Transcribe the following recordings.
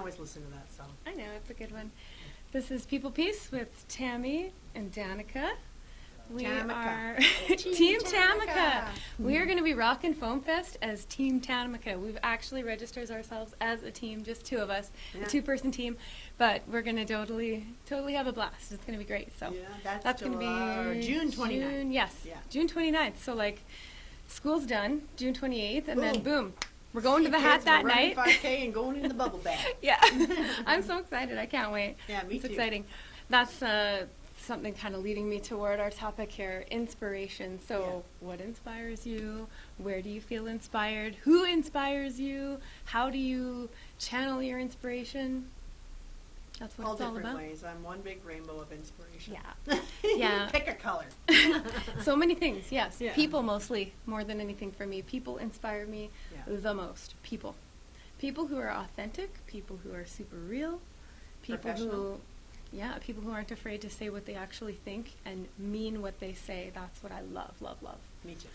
always listen to that song. I know, it's a good one. This is People Peace with Tami and Danica. We are Team Tamica. We are going to be rocking Foam Fest as Team Tamica. We've actually registered ourselves as a team, just two of us, a two-person team, but we're going to totally have a blast. It's going to be great. So yeah, that's going to be June 29th. Yes, June 29th. So like school's done, June 28th, and then boom. We're going to the hat that night. 5K and going in the bubble bath. Yeah, I'm so excited. I can't wait. Yeah, me too. It's exciting. That's something kind of leading me toward our topic here, inspiration. So what inspires you? Where do you feel inspired? Who inspires you? How do you channel your inspiration? That's what it's all about. All different ways. I'm one big rainbow of inspiration. Yeah. Yeah. Pick a color. So many things, yes. Yeah. People mostly, more than anything for me. People inspire me the most. People. People who are authentic, people who are super real, people who aren't afraid to say what they actually think and mean what they say. That's what I love, love, love. Me too.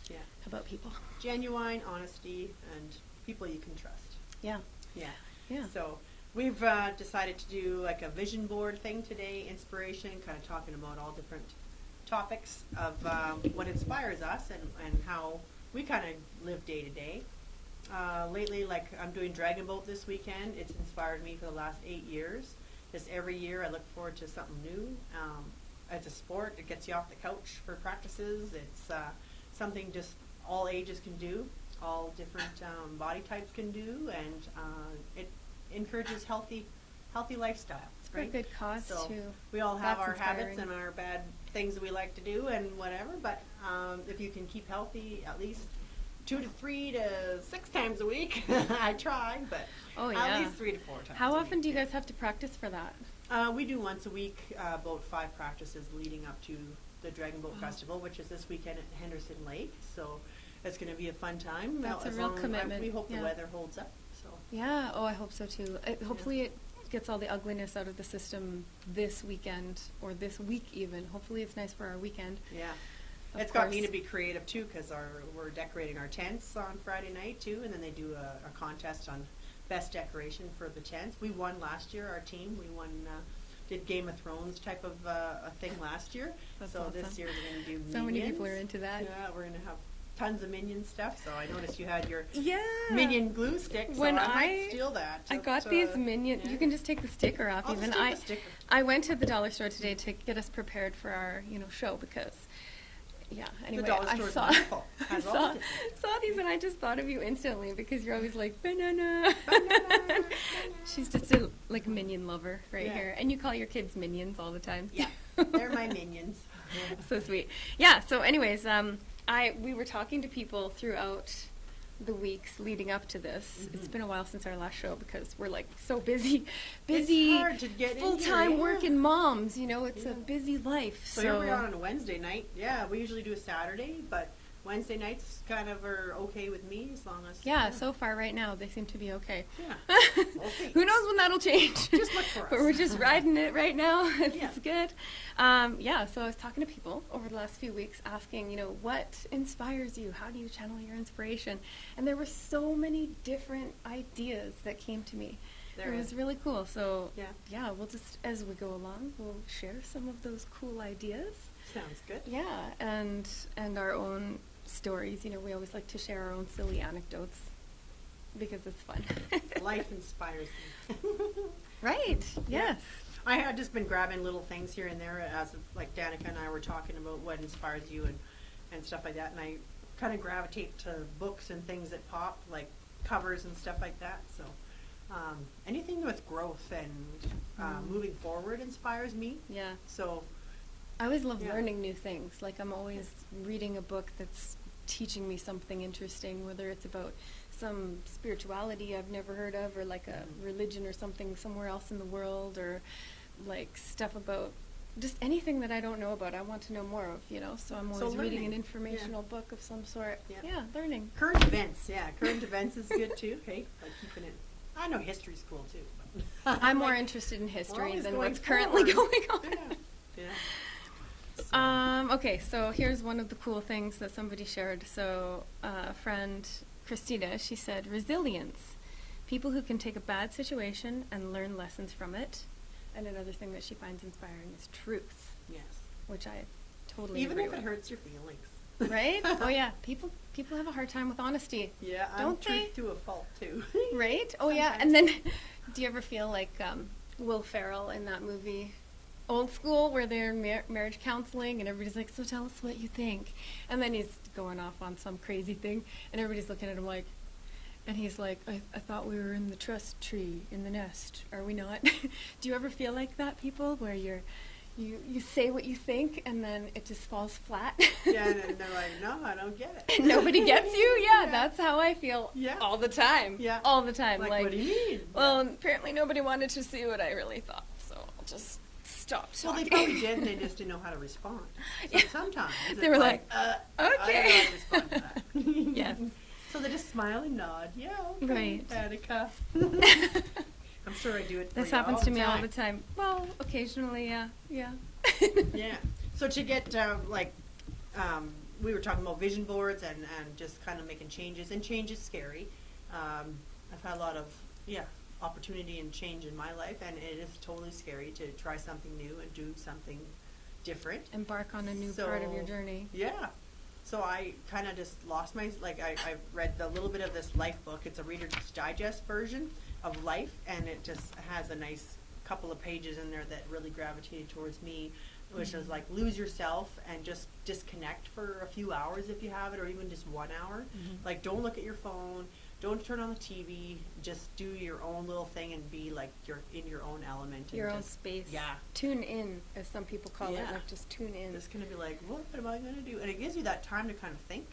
Yeah. How about people? Genuine, honesty, and people you can trust. Yeah. Yeah. Yeah. So we've decided to do like a vision board thing today, inspiration, kind of talking about all different topics of what inspires us and how we kind of live day to day. Lately, like I'm doing Dragon Boat this weekend. It's inspired me for the last 8 years. Just every year I look forward to something new. It's a sport. It gets you off the couch for practices. It's something just all ages can do, all different body types can do, and it encourages healthy lifestyle. It's for a good cause too. We all have That's our inspiring. habits and our bad things that we like to do and whatever, but if you can keep healthy at least 2 to 3 to 6 times a week, I try, but at least 3 to 4 times. How often do you guys have to practice for that? We do once a week, about 5 practices leading up to the Dragon Boat Festival, which is this weekend at Henderson Lake. So it's going to be a fun time. That's a real commitment. We hope the weather holds up. So yeah. Oh, I hope so too. Hopefully it gets all the ugliness out of the system this weekend or this week even. Hopefully it's nice for our weekend. Yeah. It's got me to be creative too, because we're decorating our tents on Friday night too, and then they do a contest on best decoration for the tents. We won last year, our team. We won, did Game of Thrones type of a thing last year. That's so awesome. This year we're going to do Minions. So many people are into that. Yeah, we're going to have tons of Minion stuff. So I noticed you had your Minion glue stick. So when I might steal that. I got these Minion. Yeah. You can just take the sticker off. I'll even just take the sticker. I went to the dollar store today to get us prepared for our show because. Yeah, anyway, I saw these and I just thought of you instantly because you're always like, banana. Banana. She's just a Minion lover right here. And you call your kids Minions all the time. Yeah, they're my Minions. So sweet. Yeah, so anyways, we were talking to people throughout the weeks leading up to this. Mm-hmm. It's been a while since our last show because we're so busy, it's hard to get full-time working moms. It's a busy life. So here we are on a Wednesday night. Yeah, we usually do a Saturday, but Wednesday nights kind of are okay with me as long as... so far right now they seem to be okay. Yeah, we'll see. Who knows when that'll change? Just look for us. But we're just riding it right now. It's good. So I was talking to people over the last few weeks asking, what inspires you? How do you channel your inspiration? And there were so many different ideas that came to me. It was really cool. So we'll just, as we go along, we'll share some of those cool ideas. Sounds good. Yeah, and our own stories. We always like to share our own silly anecdotes because it's fun. Life inspires me. Right. Yes. I had just been grabbing little things here and there as like Danica and I were talking about what inspires you and stuff like that, and I kind of gravitate to books and things that pop, like covers and stuff like that. So anything with growth and moving forward inspires me. Yeah. So I always love learning new things. Like I'm always reading a book that's teaching me something interesting, whether it's about some spirituality I've never heard of or like a religion or something somewhere else in the world, or like stuff about just anything that I don't know about. I want to know more of, so I'm always reading an informational book of some sort. Yeah, learning. Current events, current events is good too. Hey, like keeping it. I know history's cool too. But I'm more interested in history than what's currently going on. Yeah. Okay, so here's one of the cool things that somebody shared. So a friend, Christina, she said, resilience. people who can take a bad situation and learn lessons from it. And another thing that she finds inspiring is truth, Yes. which I totally Even agree if it with. hurts your feelings. Right? Oh yeah, people have a hard time with honesty. Yeah, Don't they? truth to a fault too. Right? Oh yeah. And then, do you ever feel like Will Ferrell in that movie, Old School, where they're in marriage counseling and everybody's like, so tell us what you think. And then he's going off on some crazy thing and everybody's looking at him like, and he's like, I thought we were in the trust tree, in the nest. Are we not? Do you ever feel like that, people, where you say what you think and then it just falls flat? Yeah, and they're like, no, I don't get it. And nobody gets you? Yeah, that's how I feel all the time. Yeah. All the time. Like, what do you mean? Well, apparently nobody wanted to see what I really thought, so I'll just stop Well, talking. they probably did, and they just didn't know how to respond. So sometimes They were like, I okay. don't know how to respond to that. Yes. So they just smile and nod. Yeah, okay, Right. Danica. I'm sure I do it for This you happens all to the me all time. the time. Well, occasionally, yeah. Yeah. So to get we were talking about vision boards and just kind of making changes, and change is scary. I've had a lot of opportunity and change in my life, and it is totally scary to try something new and do something different. Embark on a new part of your journey. Yeah. So I kind of just lost I read a little bit of this life book. It's a Reader's Digest version of life, and it just has a nice couple of pages in there that really gravitated towards me, which was like, lose yourself and just disconnect for a few hours if you have it, or even just 1 hour. Like, don't look at your phone, don't turn on the TV, just do your own little thing and be like you're in your own element. Your and own just, space. Yeah. Tune in, as some people call it. Yeah. Like, just tune in. Just gonna be like, what am I gonna do? And it gives you that time to kind of think.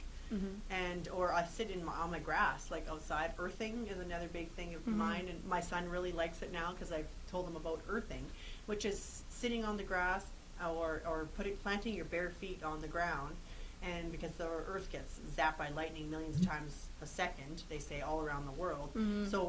Or I sit on my grass, like outside. Earthing is another big thing of mine, and my son really likes it now because I've told him about earthing, which is sitting on the grass or planting your bare feet on the ground. And because the earth gets zapped by lightning millions of times a second, they say, all around the world. So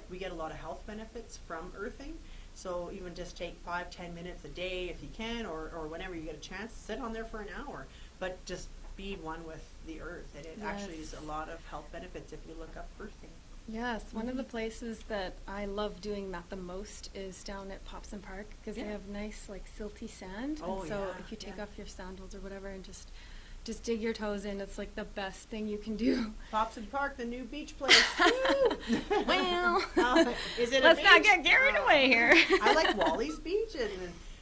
we get a lot of health benefits from earthing. So even just take 5-10 minutes a day if you can, or whenever you get a chance, sit on there for an hour. But just be one with the earth. And it actually is a lot of health benefits if you look up earthing. Yes, one of the places that I love doing that the most is down at Popson Park, because they have nice, like, silty sand. Oh, and so yeah, if you take off your sandals or whatever and just dig your toes in, it's like the best thing you can do. Popson Park, the new beach place. Woo! Well, is it? let's not get carried away here. I like Wally's Beach, and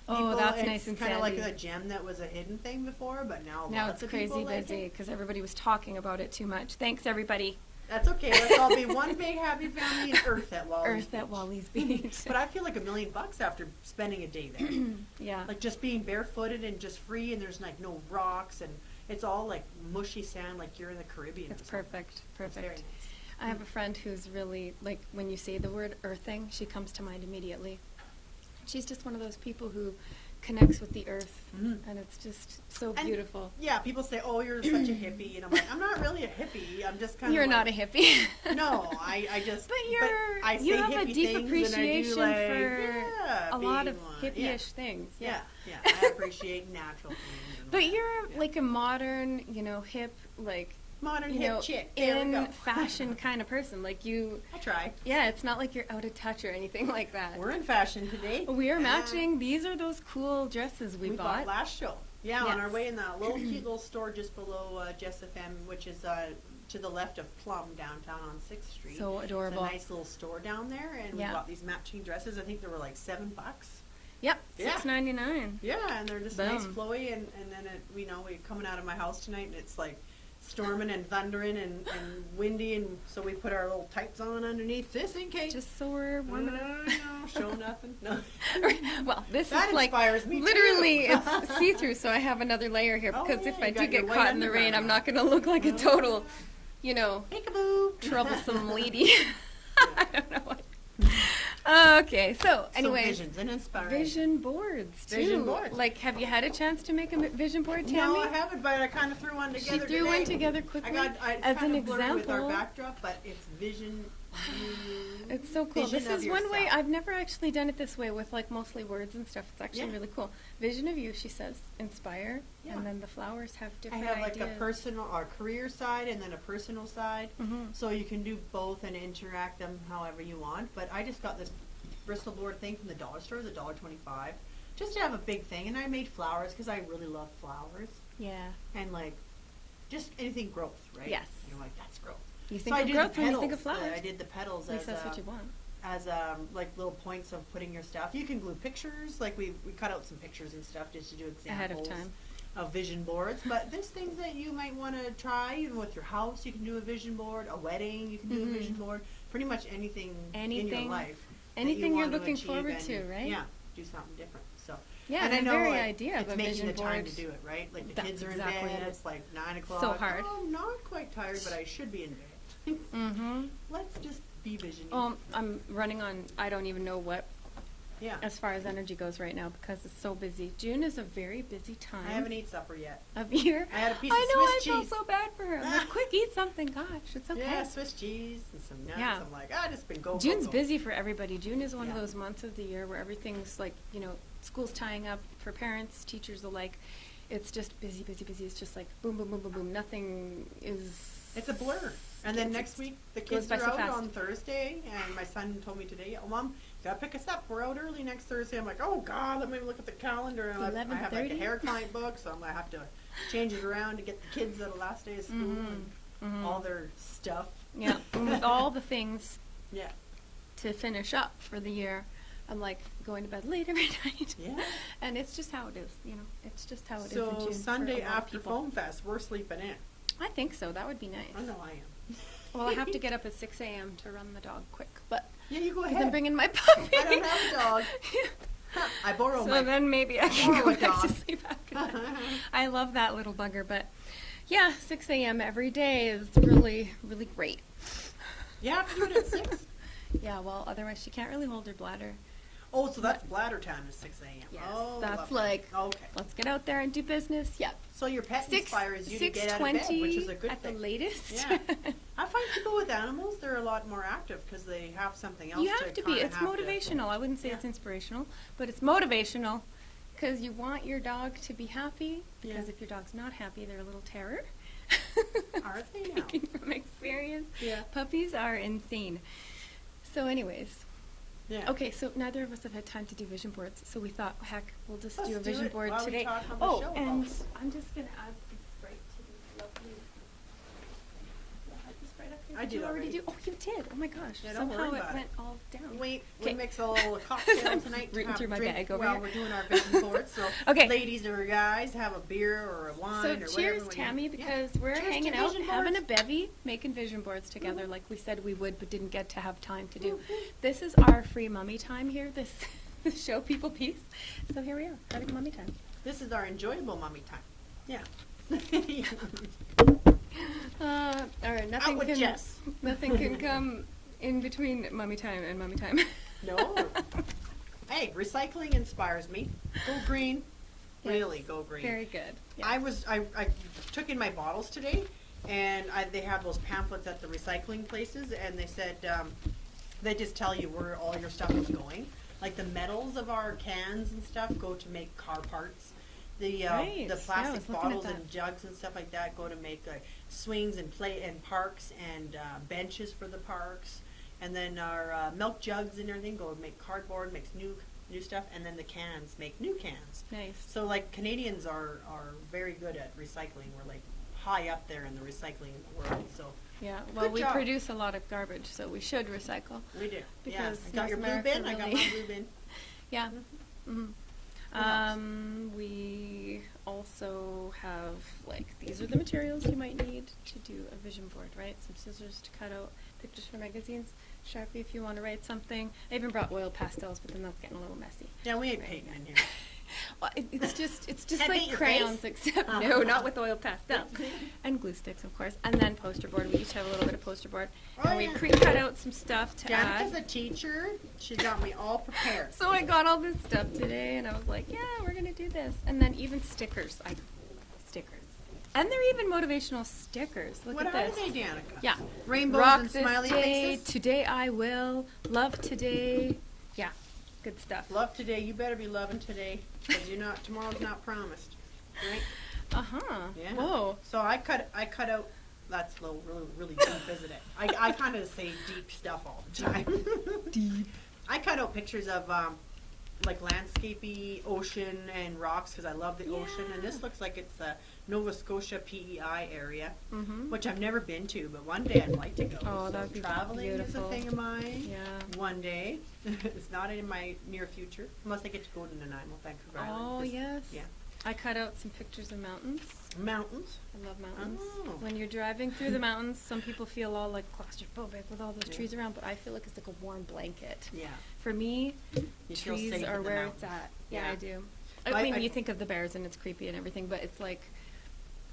that's nice and kind of like sandy. a gem that was a hidden thing before, but now Now lots it's of people crazy like busy it. because everybody was talking about it too much. Thanks, everybody. That's okay. Let's all be one big happy family and Earth at Wally's Earth Beach. at Wally's Beach. But I feel like $1 million after spending a day there. Yeah. Like just being barefooted and just free, and there's like no rocks, and it's all like mushy sand, like you're in the Caribbean. It's or something. perfect. It's Perfect. very nice. I have a friend who's really, like, when you say the word earthing, she comes to mind immediately. She's just one of those people who connects with the earth, and it's just so And, beautiful. Yeah, people say, "Oh, you're such a hippie," and I'm like, "I'm not really a hippie. I'm just kind of." You're not a hippie. No, I just. But I say you have a hippie deep things, appreciation and I do, for a lot of being one. hippie-ish things. Yeah, I appreciate natural things. and But all you're that. like a modern, hip, like, modern you hip know, chick. There we in go. fashion kind of person. Like you. I try. Yeah, it's not like you're out of touch or anything like that. We're in fashion today. We are Yeah. matching. These are those cool dresses we bought last show. Yeah, on Yes. our way in that little cute little store just below Jess FM, which is to the left of Plum downtown on 6th Street. So adorable. It's a nice little store down there, and we bought these matching dresses. I think they were like $7. Yep, Yeah. $6.99. Yeah, and they're just Boom. nice flowy, and then we're coming out of my house tonight, and it's like storming and thundering and windy, and so we put our little tights on underneath this in case. Just so we're warm enough. No, show nothing. No. Well, this That is like inspires me literally too. it's see-through, so I have another layer here Oh, because yeah, if I you do got your get white caught in the rain, undergarment I'm not on. going to look like a total, Peekaboo. troublesome lady. I don't know what. Okay, so anyways, visions and inspiration. vision boards too. Vision boards. Like, have you had a chance to make a vision board, Tami? No, I haven't, but I kind of threw one She together threw today. one together quickly. It's as kind an of blurry with our example. backdrop, but it's vision It's so cool. Vision This of is one way. yourself. I've never actually done it this way with like mostly words and stuff. It's actually Yeah. really cool. Vision of you, she says, inspire, Yeah. and then the flowers have I different have like ideas. a personal or career side and then a personal side. Mhm. So you can do both and interact them however you want. But I just got this Bristol board thing from the dollar store, it's $1.25, just to have a big thing. And I made flowers because I really love flowers Yeah. and like just anything growth, right? Yes. You're like, that's growth. You So think I of did growth the when you think of petals. flowers. I did the petals At least that's what you want. as like little points of putting your stuff. You can glue pictures, like we cut out some pictures and stuff just to do examples Ahead of time. of vision boards. But there's things that you might want to try, even with your house. You can do a vision board. A wedding, you can do a vision board. Pretty much anything in your Anything- life. that anything you're want to looking achieve forward and, to, right? Yeah, do something different. So Yeah, and I the know very like, idea of it's a making vision the time board. to do it, right? Like the That's kids are exactly in bed. it. It's like 9 o'clock. So hard. Oh, I'm not quite tired, but I should be in bed. Mm-hmm. Let's just be visioning. I'm running on, I don't even know what, Yeah. as far as energy goes right now, because it's so busy. June is a very busy time. I haven't eaten supper yet. Of year. I had a piece I of know, Swiss I cheese. felt so bad for her. I'm like, quick, eat something. Gosh, it's okay. Yeah, Swiss cheese and some nuts. Yeah. I'm like, I just been go. June's go. busy for everybody. June is one of Yeah. those months of the year where everything's like, school's tying up for parents, teachers alike. It's just busy, busy, busy. It's just like boom, boom, boom, boom, boom. Nothing is. It's a blur. And then It's- next week the goes kids by are so out fast. on Thursday, and my son told me today, "Oh, Mom, you gotta pick us up. We're out early next Thursday." I'm like, "Oh God, let me look at the calendar." And I have like a 11:30? hair client book, so I'm gonna have to change it around to get the kids at the last day of school and all their stuff. Yeah, and with all the things Yeah. to finish up for the year, I'm like going to bed late every night. Yeah. And it's just how it is, It's just how it is in So June. Sunday for a lot of after people. Foam Fest, we're sleeping in. I think so. That would be nice. I know I am. Well, I have to get up at 6 a.m. to run the dog quick, but Yeah, you go because ahead. I'm bringing my puppy. I don't have a dog. I borrow So my. then maybe I can borrow go a back to dog. sleep after that. I love that little bugger, but yeah, 6 a.m. every day is really, really great. You have to do it at 6? Yeah, well, otherwise she can't really hold her bladder. Oh, so that's bladder time is 6 a.m. Yes, Oh, that's lovely. like, Okay. let's get out there and do business. Yep. So your pet 6, inspires you to get out of bed, 6:20 which is a good at thing. the latest. Yeah. I find people with animals, they're a lot more active because they have something else You have to be. kinda It's have to- motivational. I wouldn't say it's Yeah. inspirational, but it's motivational because you want your dog to be happy. Because Yeah. if your dog's not happy, they're a little terror. Are they now? Speaking from experience, Yeah. puppies are insane. So, anyways, Yeah. okay. So neither of us have had time to do vision boards, so we thought, heck, we'll just Let's do a do vision it board while we today. talk on the Oh, show, and folks. I'm just gonna add some Sprite to these lovely. Yeah, I had the Sprite up here. I Did did you already already. do? Oh, you did. Oh my gosh. Yeah, don't Somehow worry it about went it. all down. Wait, Okay. we mix a little cocktail tonight to Rooting have through my drink bag over while here. we're doing our vision board. So, Okay. ladies or guys, have a beer or a wine So or whatever. cheers, when you- Tammy, Yeah. because we're Cheers to hanging out, vision having a boards. bevy, making vision boards together like we said we would, but didn't get to have time to do. Mhm. This is our free mummy time here, this show people piece. So here we are, having mummy time. This is our enjoyable mummy time. Yeah. All right, nothing with can Jess. nothing can come in between mummy time and mummy time. No. Hey, recycling inspires me. Go green. Yes. Really, go green. Very good. I took in my bottles today, and they have those pamphlets at the recycling places, and they said they just tell you where all your stuff is going. Like the metals of our cans and stuff go to make car parts. The Right. Yeah, I plastic was looking at bottles that. and jugs and stuff like that go to make swings and play and parks and benches for the parks. And then our milk jugs and everything go to make cardboard, makes new stuff, and then the cans make new cans. Nice. So like Canadians are very good at recycling. We're like high up there in the recycling world. So Yeah, well, Good we job. produce a lot of garbage, so we should recycle. we do. Because yeah. I got your North blue America bin. I got really- my blue bin. Yeah. Mm-hmm. What else? We also have, like, these are the materials you might need to do a vision board, right? Some scissors to cut out pictures for magazines, Sharpie if you want to write something. I even brought oil pastels, but then that's getting a little messy. Yeah, we ain't Right. painting in here. Well, it's just Can I paint like your crayons, face? except no, not with oil pastels, and glue sticks, of course, and then poster board. We each have a little bit of poster board, Oh, and we yeah. pre-cut out some stuff to Danica's add. a teacher. She got me all prepared. So I got all this stuff today, and I was like, yeah, we're gonna do this, and then even stickers. Stickers. And they're even motivational stickers. Look What at are this. they, Danica? Yeah. Rainbows Rock and this smiley day, faces? today I will, love today. Yeah, good stuff. Love today. You better be loving today, because tomorrow's not promised, right? Uh-huh. Yeah. Whoa. So I cut out. That's low, really deep, isn't it? I kind of say deep stuff all the time. Deep. I cut out pictures of like landscapey, ocean, and rocks because I love the ocean. And this looks like it's the Nova Scotia PEI area, which I've never been to, but one day I'd like to go. Oh, so that'd be traveling beautiful. is a thing of mine. Yeah. One day. It's not in my near future, unless I get to go to Nanaimo, Vancouver Island. Oh, 'cause- yes. Yeah. I cut out some pictures of mountains. Mountains. I love mountains. Oh. When you're driving through the mountains, some people feel all like claustrophobic with all those Yeah. trees around, but I feel like it's like a warm blanket. Yeah. For me, You feel trees safe are in the where mountains. it's at. Yeah, Yeah. I do. Well, I mean, I- you think of the bears and it's creepy and everything, but it's like,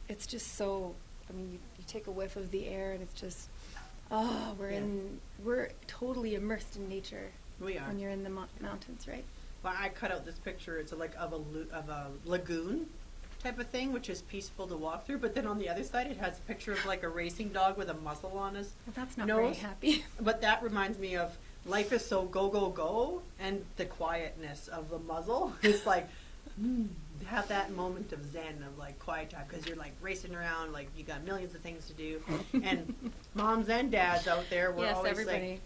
it's just so, I mean, you take a whiff of the air and it's just, oh, we're totally immersed in nature We are. when you're in the mountains, right? Well, I cut out this picture. It's like of a lagoon type of thing, which is peaceful to walk through. But then on the other side, it has a picture of like a racing dog with a muzzle on his Well, that's not nose. very happy. But that reminds me of life is so go go go, and the quietness of the muzzle. It's like have that moment of zen of like quiet time because you're like racing around, like you got millions of things to do, and moms and dads out there, we're Yes, always everybody. like.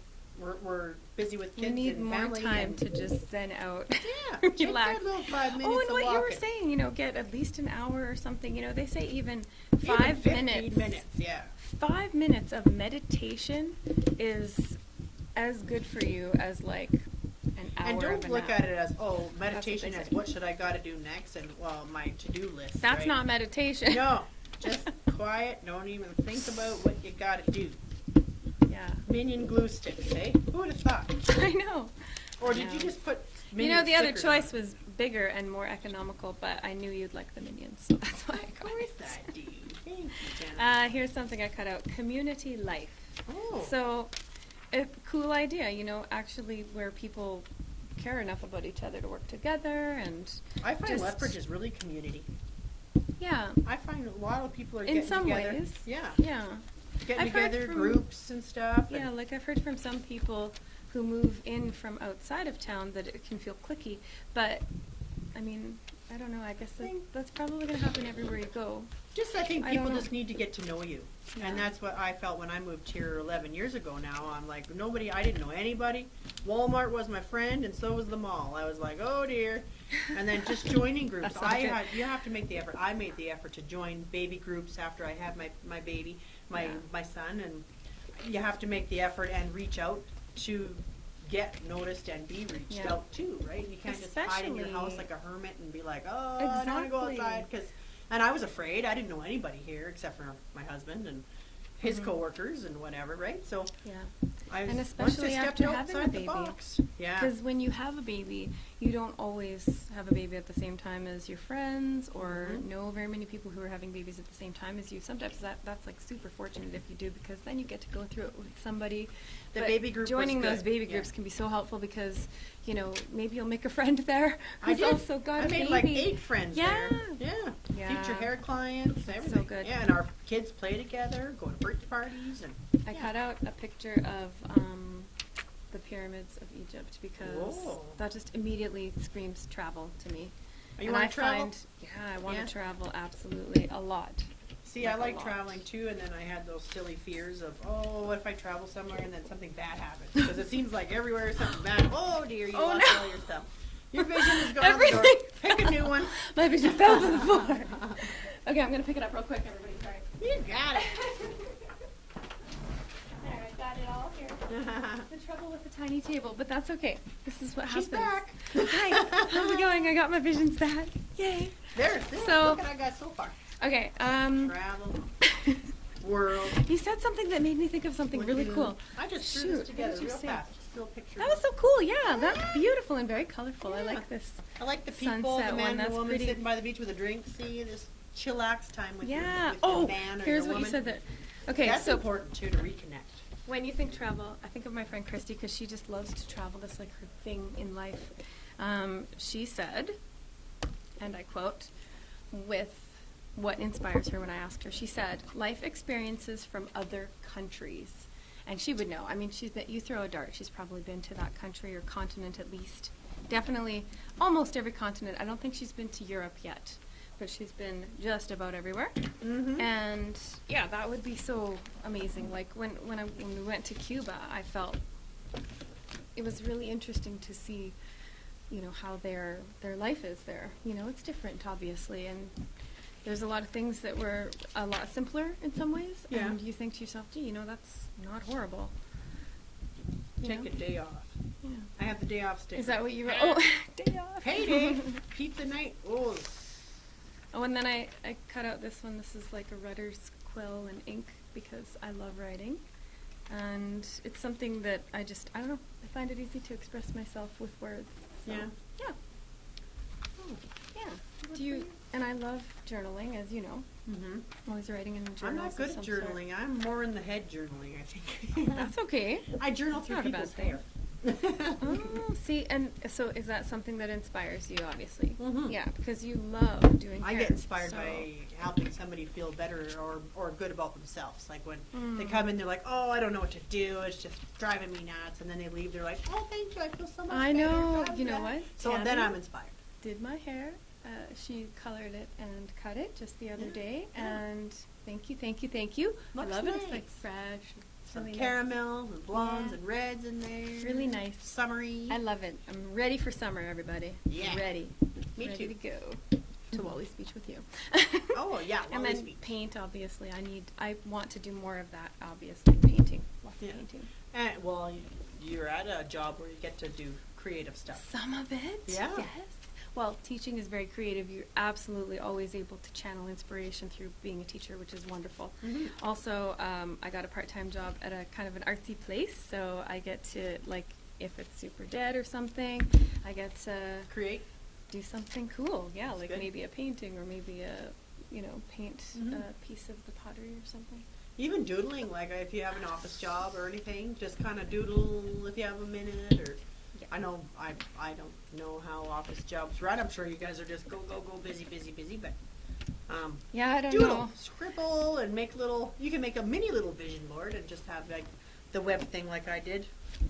We're busy with You kids need and more family time and to just zen out. yeah, take Relax. that little 5 minutes Oh, and of what you were walking. saying, get at least an hour or something. They say even Even 5 15 minutes. Yeah. 5 minutes of meditation is as good for you as like an hour. And of don't a look nap. at it as meditation they as say. what should I got to do next and my to-do list. That's right? not meditation. No, just quiet. Don't even think about what you got to do. Yeah. Minion glue sticks, eh? Who would have thought? I know. Or did Yeah. you just put? The Minion other stickers on? choice was bigger and more economical, but I knew you'd like the minions, so that's why I Of got course it. I do. Thank you, Jenna. Here's something I cut out: community life. Oh. So, a cool idea, actually where people care enough about each other to work together and I find just- Lethbridge is really community. yeah, I find a lot of people are in getting some together. ways. Yeah. Yeah. Getting I've heard together, from- groups and stuff. Yeah, and- like I've heard from some people who move in from outside of town that it can feel cliquey, but I mean, I don't know, I guess that's probably going to happen everywhere you go. I think I don't people know. just need to get to know you. Yeah. And that's what I felt when I moved here 11 years ago now. I'm like, I didn't know anybody. Walmart was my friend, and so was the mall. I was like, oh dear. And then just joining groups. That's not good. You have to make the effort. I made the effort to join baby groups after I had my baby, my son, and you have to make the effort and reach out to get noticed and be reached out too, right? You can't just hide in your house like a hermit and be like, oh, I don't want to go outside and I was afraid. I didn't know anybody here except for my husband and his coworkers and whatever, right? So Yeah. I And once especially I stepped after having a outside the baby. box. Yeah. Because when you have a baby, you don't always have a baby at the same time as your friends or know very many people who are having babies at the same time as you. Sometimes that's like super fortunate if you do, because then you get to go through it with somebody. The But baby group was joining those good, baby yeah. groups can be so helpful because, maybe you'll make a friend there I who's did. also got I a made baby. like 8 friends Yeah. there. Yeah. Yeah. Future hair clients, That's everything. so good. Yeah, and our kids play together, go to birthday parties, and I cut out a picture of the pyramids of Egypt because Whoa. that just immediately screams travel to me. You And wanna I travel? I want Yeah. to travel absolutely a lot. See, I Like a like lot. traveling too, and then I had those silly fears of, what if I travel somewhere and then something bad happens? Because it seems like everywhere something bad. Oh dear, you Oh, lost no. all your stuff. Your vision is gone out the door. Everything Pick a new one. My vision fell to the floor. Okay, I'm gonna pick it up real quick, everybody. Sorry. You got it. There, I got it all here. The trouble with the tiny table, but that's okay. This is what She's happens. back. Hi, how's it going? I got my visions back. Yay. There. So- Look what I got so far. Okay. Travel, world. You said something that made me think of something really cool. I just threw Shoot, this what together did you real say? fast. Just a little picture. That was so cool. Yeah, that's beautiful and very colorful. I Yeah. like this. I like the people, Sunset the one, man and that's the woman pretty. sitting by the beach with a drink. See, this chillax time with your, Yeah. with Oh, your man or here's your what woman. you said there. Okay, That's so important too, to reconnect. when you think travel, I think of my friend Christy because she just loves to travel. That's like her thing in life. She said, and I quote, with what inspires her when I asked her. She said, life experiences from other countries. And she would know. I mean, you throw a dart, she's probably been to that country or continent at least. Definitely almost every continent. I don't think she's been to Europe yet, but she's been just about everywhere. Mm-hmm. And yeah, that would be so amazing. Like when we went to Cuba, I felt it was really interesting to see, you know, how their life is there. You know, it's different, obviously, and there's a lot of things that were a lot simpler in some ways. Yeah. And you think to yourself, gee, you know, that's not horrible. You Take know? a day off. Yeah. I have the day off sticker. Is that what you wrote? Oh, day off. Payday. Pizza night. Oh. Oh, and then I cut out this one. This is like a Rutter's quill and ink because I love writing. And it's something that I don't know, I find it easy to express myself with words. So, Yeah. Yeah. Oh. Yeah. Good Do you, for you. and I love journaling, as you know. Mm-hmm. I'm always writing in journals. I'm not good of at some sort. journaling. I'm more in the head journaling, I think. That's okay. I journal It's through not a bad people's thing. hair. Oh, see, and so is that something that inspires you, obviously? Mhm. Yeah, because you love doing I hair. get inspired so- by helping somebody feel better or good about themselves. Like when they Mm. come in, they're like, "Oh, I don't know what to do. It's just driving me nuts." And then they leave. They're like, "Oh, thank you. I feel so much I better." know. Blah, You know blah." what? So then Tami I'm inspired. did my hair. She colored it and cut it just the other Yeah, day. yeah. And thank you, thank you, thank you. Looks I love it. It's nice. like fresh. It's Some really caramel and blondes Yeah. and reds in there. Really nice. Summery. nice. I love it. I'm ready for summer, everybody. Yeah. Ready. Me ready too. to go to Wally's Beach with you. Oh, yeah, And Wally's then Beach. paint, obviously. I want to do more of that, obviously. Painting. Lots Yeah. of painting. And, well, you're at a job where you get to do creative stuff. Some of it. Yeah. Yes. Well, teaching is very creative. You're absolutely always able to channel inspiration through being a teacher, which is wonderful. Mhm. Also, I got a part-time job at a kind of an artsy place, so I get to, like, if it's super dead or something, I get to Create. do something cool. Yeah, That's like good. maybe a painting or maybe paint Mhm. a piece of the pottery or something. Even doodling, like if you have an office job or anything, just kind of doodle if you have a minute. Or Yeah. I know I don't know how office jobs run. I'm sure you guys are just go busy. But Yeah, I don't doodle, know. scribble, and make little. You can make a mini little vision board and just have like the web thing like I did.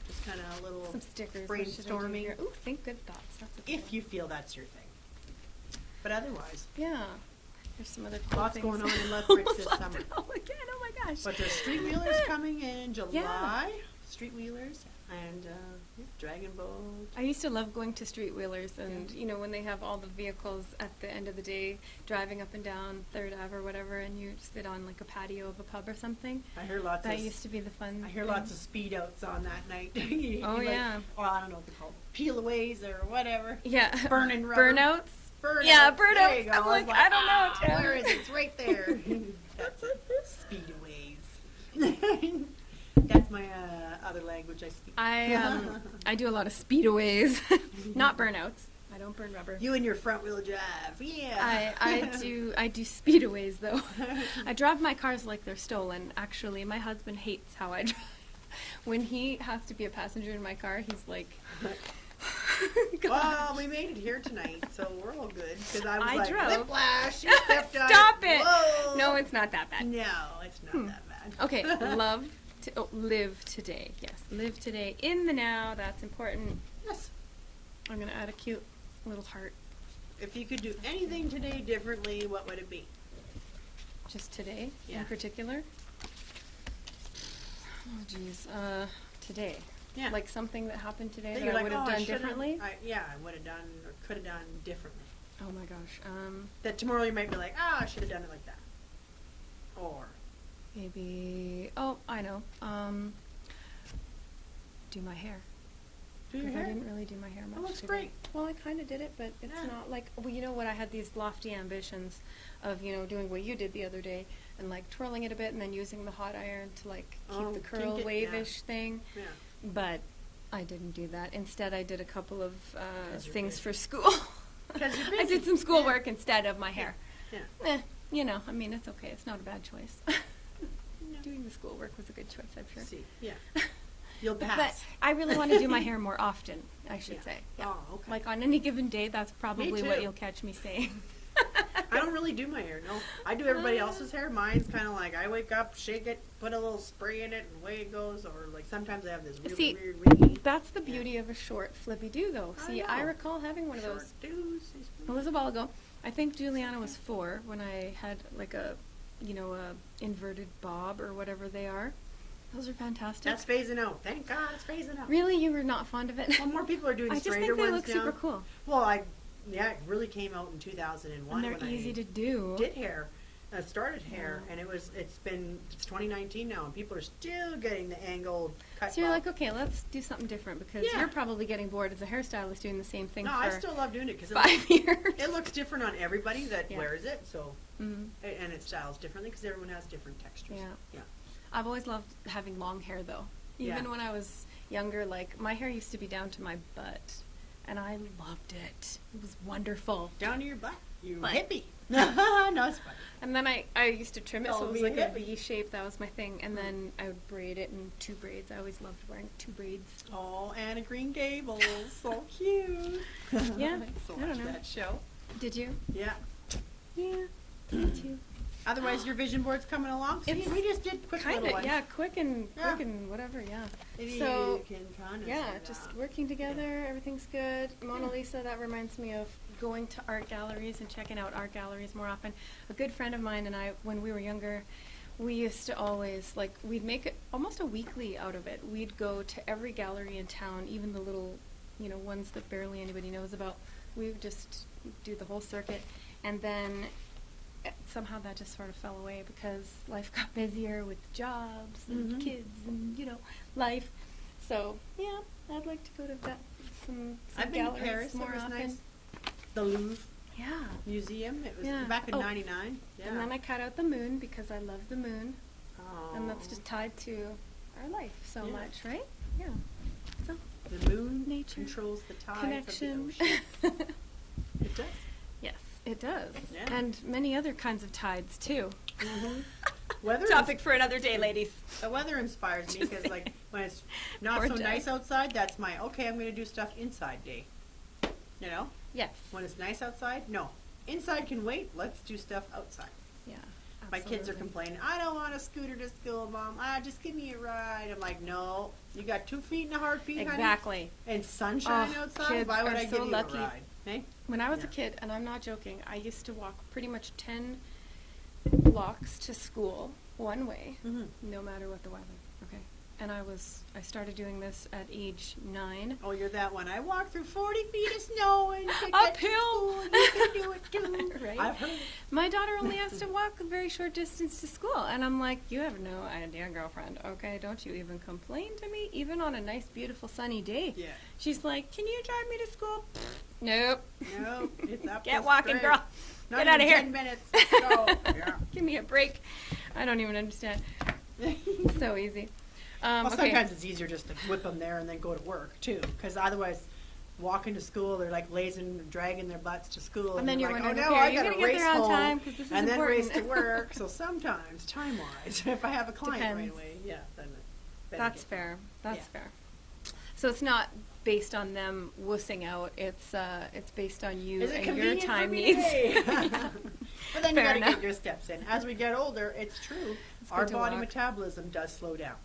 Just kind of a little Some stickers. What should I do brainstorming. here? Ooh, think good thoughts. That's a good If one. you feel that's your thing. But otherwise, Yeah. There's some other cool lots things. going on in Lethbridge this Lost summer. it all again. Oh my gosh. But there's street wheelers coming in July. Street wheelers and dragon boat. I used to love going to street wheelers, and when they have all the vehicles at the end of the day driving up and down 3rd Ave or whatever, and you sit on like a patio of a pub or something. I hear lots That of used to be the fun. I hear thing. lots of speed outs on that night. Oh, yeah. Or I don't know what they're called. Peel-aways or whatever. Yeah. Burning rubber. Burnouts. Burnouts. Yeah, There you burnouts. go. I'm I was like, I don't know, Tim. Where is it? It's right there. That's it. Speedaways. That's my other language I speak. I do a lot of speedaways, not burnouts. I don't burn rubber. You and your front wheel drive. Yeah. I do speedaways though. I drive my cars like they're stolen. Actually, my husband hates how I drive. When he has to be a passenger in my car, he's like, Well, we made it here tonight, so we're all good. Because I was I like, drove. whiplash, you stepped on Stop it! Whoa. No, it's not that bad. No, it's not that bad. Okay, live today. Yes, live today in the now. That's important. Yes. I'm gonna add a cute little heart. If you could do anything today differently, what would it be? Just today Yeah. in particular. Oh geez, today. Yeah. Like something that happened today That that you're I like, would have oh, I done should've- differently. I would have done or could have done differently. Oh my gosh. That tomorrow you might be like, I should have done it like that. Or Maybe. Oh, I know. Do my hair. do your 'Cause hair. I didn't really do my hair much. It looks today. great. Well, I kind of did it, but it's Yeah. not like. Well, you know what? I had these lofty ambitions of doing what you did the other day and like twirling it a bit and then using the hot iron to like keep Oh, the curl kink it, wave-ish thing. Yeah. But I didn't do that. Instead, I did a couple of 'Cause you're things busy. for school. 'Cause you're I busy. did some schoolwork instead of my hair. Yeah. I mean, it's okay. It's not a bad choice. Doing the schoolwork was a good choice, I'm sure. See, yeah. You'll But pass. I really want to do my hair more often, I should Yeah. say. Oh, okay. Like on any given day, that's probably what too. you'll catch me saying. I don't don't really do my hair. No, I do everybody else's hair. Mine's kind of like I wake up, shake it, put a little spray in it, and away it goes. Or like sometimes I have this really weird weenie. That's the beauty of a short flippy do, though. See, I recall having one of those. Short doos. It was a while ago. I think Juliana was 4 when I had like a inverted bob or whatever they are. Those are fantastic. That's phasing out. Thank God it's phasing out. Really, you were not fond of it? Well, more people are doing I just straighter think they ones look now. super cool. Well, it really came out in 2001. And they're when easy I to do. did hair. Started hair, and it's 2019 now, and people are still getting the angled cut. So you're like, okay, let's do something different because Yeah. you're probably getting bored as a hairstylist doing the same thing No, for I still love doing it because 5 years. it looks different on everybody that Yeah. wears it. So, Mhm. and it styles differently because everyone has different textures. Yeah. Yeah. I've always loved having long hair, though. Even Yeah. when I was younger, like, my hair used to be down to my butt, and I loved it. It was wonderful. Down to your butt. You Butt. hippie. No, it's funny. And then I used to trim it so Call it was me like a a hippie. V shape. That was my thing. And then I would braid it in 2 braids. I always loved wearing 2 braids. Oh, Anna Green Gables, so cute. Yeah, So I don't watch know. that show. Did you? Yeah. Yeah, me too. Otherwise, your vision board's coming along. See, It's we just did quick Kind little of, ones. yeah, quick and Yeah. whatever, yeah. Maybe So, you can kind of yeah, say just that. working together, everything's good. Mona Lisa, that reminds me of going to art galleries and checking out art galleries more often. A good friend of mine and I, when we were younger, we used to always, like, we'd make it almost a weekly out of it. We'd go to every gallery in town, even the little, ones that barely anybody knows about. We would just do the whole circuit. And then somehow that just sort of fell away because life got busier with jobs and Mhm. kids and, life. So, yeah, I'd like to go to some I've been to galleries Paris. more It was often. nice. The Louvre Yeah. Museum. It was Yeah. back in Oh. '99. Yeah. And then I cut out the moon because I love the moon. Oh. And that's just tied to our life so Yeah. much, right? Yeah. So, The moon Nature. controls the tides connection. of the ocean. It does. Yes, it does. Yeah. And many other kinds of tides, too. Mm-hmm. Weather Topic for another day, ladies. The weather inspires me Just because, like, when it's not Poor so Jess. nice outside, that's my okay. I'm going to do stuff inside day. You know, Yes. when it's nice outside, no. Inside can wait. Let's do stuff outside. Yeah. My kids are absolutely. complaining. I don't want a scooter to school, Mom. Just give me a ride. I'm like, no. You got 2 feet and a heartbeat, honey, Exactly. and sunshine Oh, outside. kids Why would are I so give you lucky. a ride? Hey? When I was Yeah. a kid, and I'm not joking, I used to walk pretty much 10 blocks to school one way, Mm-hmm. no matter what the weather. Okay. And I started doing this at age 9. Oh, you're that one. I walked through 40 feet of snow and to get to Uphill. school. You can do it too. Right? I've heard. My daughter only has to walk a very short distance to school. And I'm like, you have no idea, girlfriend. Okay, don't you even complain to me, even on a nice, beautiful, sunny day. Yeah. She's like, can you drive me to school? Nope. No, it's up. Get the walking, street. girl. Not Get outta even here. 10 minutes. Let's go. Yeah. Give me a break. I don't even understand. So easy. Well, Okay. sometimes it's easier just to whip them there and then go to work too, because otherwise, walking to school, they're like lazing, dragging their butts to school, And then you're you're like, wondering, oh no, okay, are I you gotta gonna get race there on home time? 'Cause this is and then race to important. work. So sometimes, time-wise, if I have a client right Depends. away, yeah, then That's get- fair. That's Yeah. fair. So it's not based on them wussing out. It's based on you Is it and your convenient time for me needs. today? But then you Fair gotta enough. get your steps in. As we get older, it's true. It's Our good to body walk. metabolism does slow down.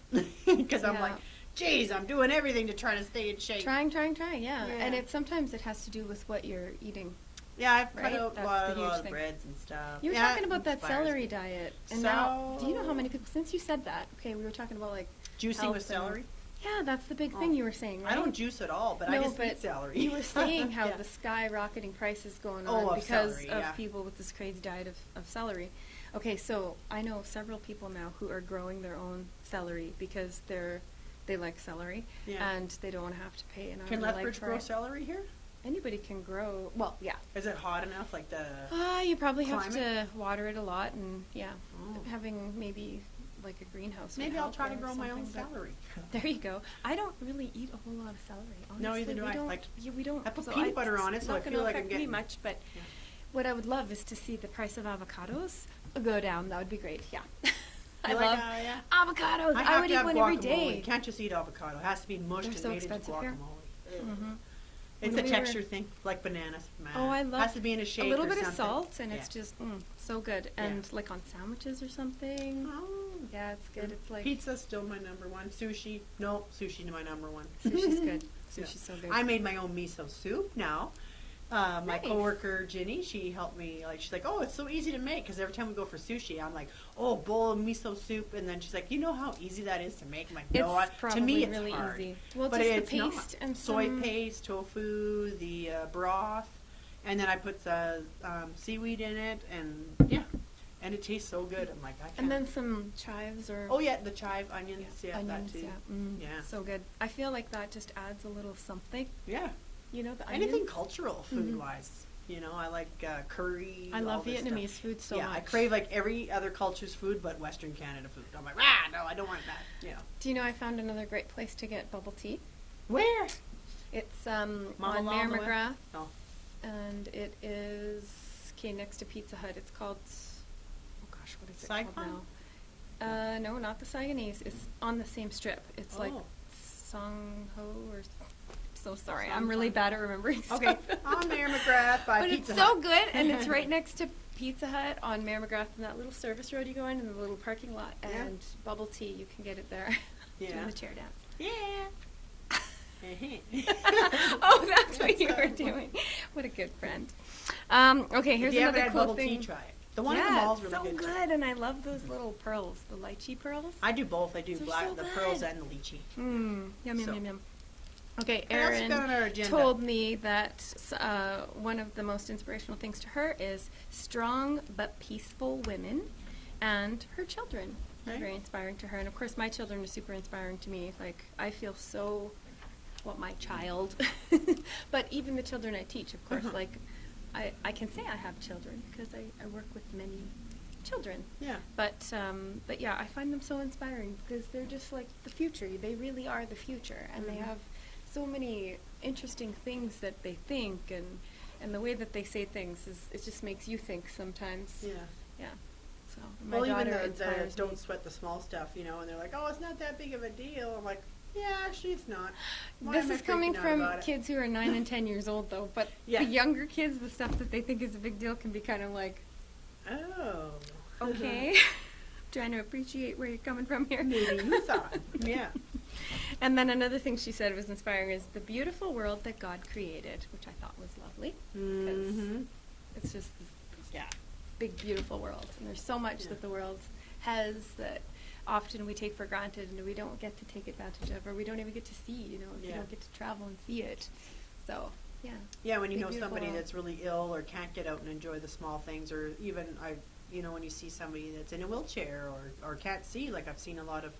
Because I'm Yeah. like, geez, I'm doing everything to try to stay in shape. Trying, yeah. And Yeah. sometimes it has to do with what you're eating. Yeah, I've Right? cut out a That's lot, the a huge lot of thing. breads and stuff. You were Yeah, talking it about that inspires celery me. diet, and now do you know how So- many people? Since you said that, okay, we were talking about like Juicing health with celery? Yeah, that's the big Oh. thing you were saying, right? I don't juice at all, but I No, just but eat celery. You were saying how Yeah. the skyrocketing prices going Oh, on of because celery, of yeah. people with this crazy diet of celery. Okay, so I know several people now who are growing their own celery because they like celery Yeah. and they don't want to have to pay an arm Can and a leg Lethbridge for grow it. celery here? Anybody can grow. Well, yeah. Is it hot enough, like the... You probably have Climate? to water it a lot, and yeah, Oh. having maybe like a greenhouse. would Maybe I'll help try to or grow my own something, but- celery. There you go. I don't really eat a whole lot of celery. Honestly. No, neither do we I. Don't, Like, yeah, we don't. I put so peanut butter on it, it's so not I feel gonna like I'm affect me getting- much. But Yeah. what I would love is to see the price of avocados go down. That would be great. Yeah. I You love like, yeah? avocados. I I have would to eat have one guacamole. every day. You can't just eat avocado. It has to be mushed They're and so made into expensive here. guacamole. Ugh. Mhm. It's When a we texture were- thing, like bananas. Man. Oh, I love Has to be in a shake a little or bit something. of salt, and Yeah. it's just so good. And like on sandwiches or something. Oh. Yeah, it's good. It's like Pizza's still my number one. Sushi, no, sushi my number one. sushi's good. Yeah. Sushi's so good. I made my own miso soup now. My Nice. coworker Ginny, she helped me. Like she's like, oh, it's so easy to make because every time we go for sushi, I'm like, oh, bowl of miso soup, and then she's like, you know how easy that is to make? I'm like, no, It's probably to me it's really hard. easy. Well, But just it's the not. paste and Soy some- paste, tofu, the broth, and then I put the seaweed in it, and yeah, and it tastes so good. I'm like, I can't. And then some chives or oh yeah, the chive onions, yeah, onions. that too. Yeah, Yeah. so good. I feel like that just adds a little something. Yeah, You know, the anything onions. cultural food wise. You know, I like curry. I all love this Vietnamese stuff. food so yeah, much. I crave like every other culture's food, but Western Canada food. I'm like, no, I don't want that. Yeah. Do you know I found another great place to get bubble tea? Where? It's Mama on Law Mayor the way? McGrath, Oh, and it is next to Pizza Hut. It's called, oh gosh, what is it Saigon? called now? No, not the Saigonese. It's on the same strip. It's like Oh. Song Ho or. So sorry, Song I'm really Ho. bad at remembering okay. stuff. On Mayor McGrath by But Pizza it's so Hut. good, and it's right next to Pizza Hut on Mayor McGrath, and that little service road you go in, and the little parking lot, Yeah. and bubble tea, you can get it there. Yeah. Doing the chair dance. Yeah. Oh, that's what you were doing. What a good friend. Okay, here's if you haven't another had cool bubble thing. tea, try it. The one yeah, in the mall's it's really so good. too. good, and I love those little pearls, the lychee pearls. I do both. I do They're black, so the pearls good. and the lychee. Yum, So- yum, yum. Okay, What else we Erin got on our agenda? told me that one of the most inspirational things to her is strong but peaceful women and her children. They're Right. very inspiring to her. And of course, my children are super inspiring to me. Like, I feel so, well, my child, but even the children I teach, of course, like, I can say I have children because I work with many children. Yeah. But yeah, I find them so inspiring because they're just like the future. They really are the future, and they Mhm. have so many interesting things that they think, and the way that they say things it just makes you think sometimes. Yeah. Yeah. So my Well, daughter even the inspires don't me. sweat the small stuff, you know, and they're like, oh, it's not that big of a deal. I'm like, yeah, actually, it's not. Why This am I is coming freaking out from about it? kids who are 9 and 10 years old, though. But Yeah. the younger kids, the stuff that they think is a big deal can be kind of like, Oh. okay, trying to appreciate where you're coming from here. Maybe you thought. Yeah. And then another thing she said was inspiring is the beautiful world that God created, which I thought was lovely. Because Mm-hmm. it's just this Yeah. big, beautiful world. And there's so much Yeah. that the world has that often we take for granted and we don't get to take advantage of, or we don't even get to see, you know, if we Yeah. don't get to travel and see it. So, yeah. Yeah, when you Big, know beautiful somebody world. that's really ill or can't get out and enjoy the small things, or even when you see somebody that's in a wheelchair or can't see, like I've seen a lot of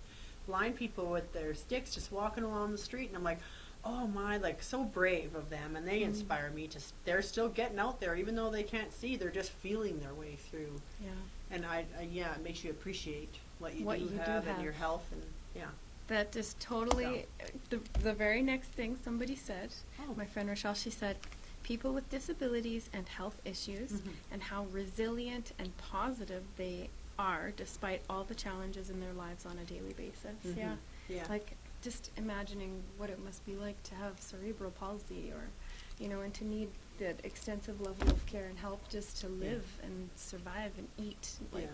blind people with their sticks just walking along the street, and I'm like, oh my, like so brave of them, and they inspire me to. They're still getting out there, even though they can't see. They're just feeling their way through, Yeah. and yeah, it makes you appreciate what you What do you do have and have. your health, and yeah. That just totally, the very next thing somebody said, Oh. my friend Rochelle, she said, people with disabilities and health issues Mhm. and how resilient and positive they are despite all the challenges in their lives on a daily basis. Mhm. Yeah. Yeah. Like just imagining what it must be like to have cerebral palsy or, and to need that extensive level of care and help just to live and survive and eat. Like,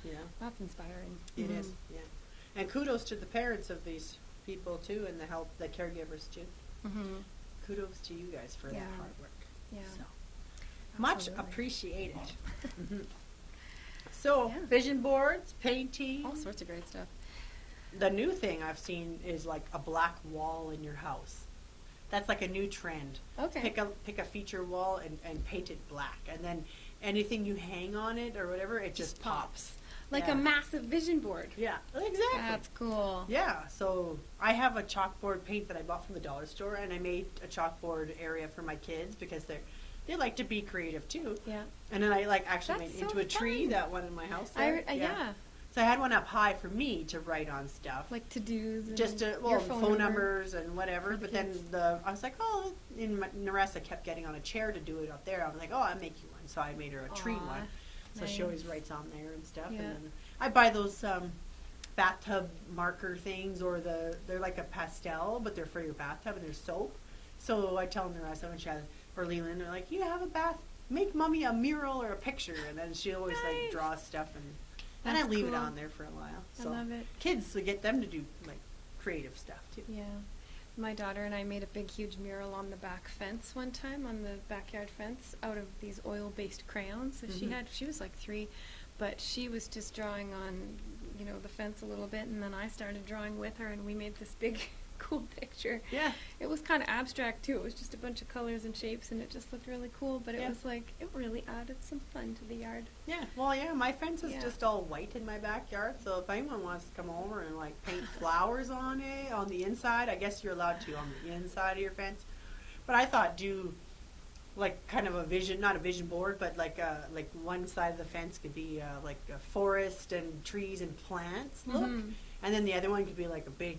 Yeah. that's inspiring. It is, yeah. And kudos to the parents of these people too, and the caregivers too. Mm-hmm. Kudos to you guys for that Yeah. hard work. Yeah. So, much Absolutely. appreciated. Mhm. So, Yeah. vision boards, painting. All sorts of great stuff. The new thing I've seen is like a black wall in your house. That's like a new trend. Okay. Pick a feature wall and paint it black, and then anything you hang on it or whatever, it just pops. Like Yeah. a massive vision board. Yeah, exactly. That's cool. Yeah, so I have a chalkboard paint that I bought from the dollar store, and I made a chalkboard area for my kids because they like to be creative too. Yeah. And then I actually That's made so into a tree, fun. that one in my house. I There. yeah. So I had one up high for me to write on stuff. Like to-dos and Just your phone number. numbers and whatever. for the But then kids. I was like, oh, Naressa kept getting on a chair to do it up there. I was like, oh, I'll make you one. So I made her a tree Aw, one. So she nice. always writes on there and stuff. Yeah. And then I buy those bathtub marker things, or they're like a pastel, but they're for your bathtub and they're soap. So I tell her, or Leland, they're like, you have a bath, make mommy a mural or a picture. And then she always like Nice. draws stuff and I That's leave it cool. on there for a while. So I love it. kids, we get them to do like creative stuff too. Yeah. My daughter and I made a big, huge mural on the back fence one time, on the backyard fence, out of these oil-based crayons. So she was like 3, but she was just drawing on, the fence a little bit, and then I started drawing with her, and we made this big, cool picture. Yeah. It was kind of abstract too. It was just a bunch of colors and shapes, and it just looked really cool. But it was like, it really added some fun to the yard. Yeah, well, yeah, my fence is Yeah. just all white in my backyard, so if anyone wants to come over and like paint flowers on it on the inside, I guess you're allowed to on the inside of your fence. But I thought do like kind of a vision, not a vision board, but like one side of the fence could be like a forest and trees and plants look, Mhm. and then the other one could be like a big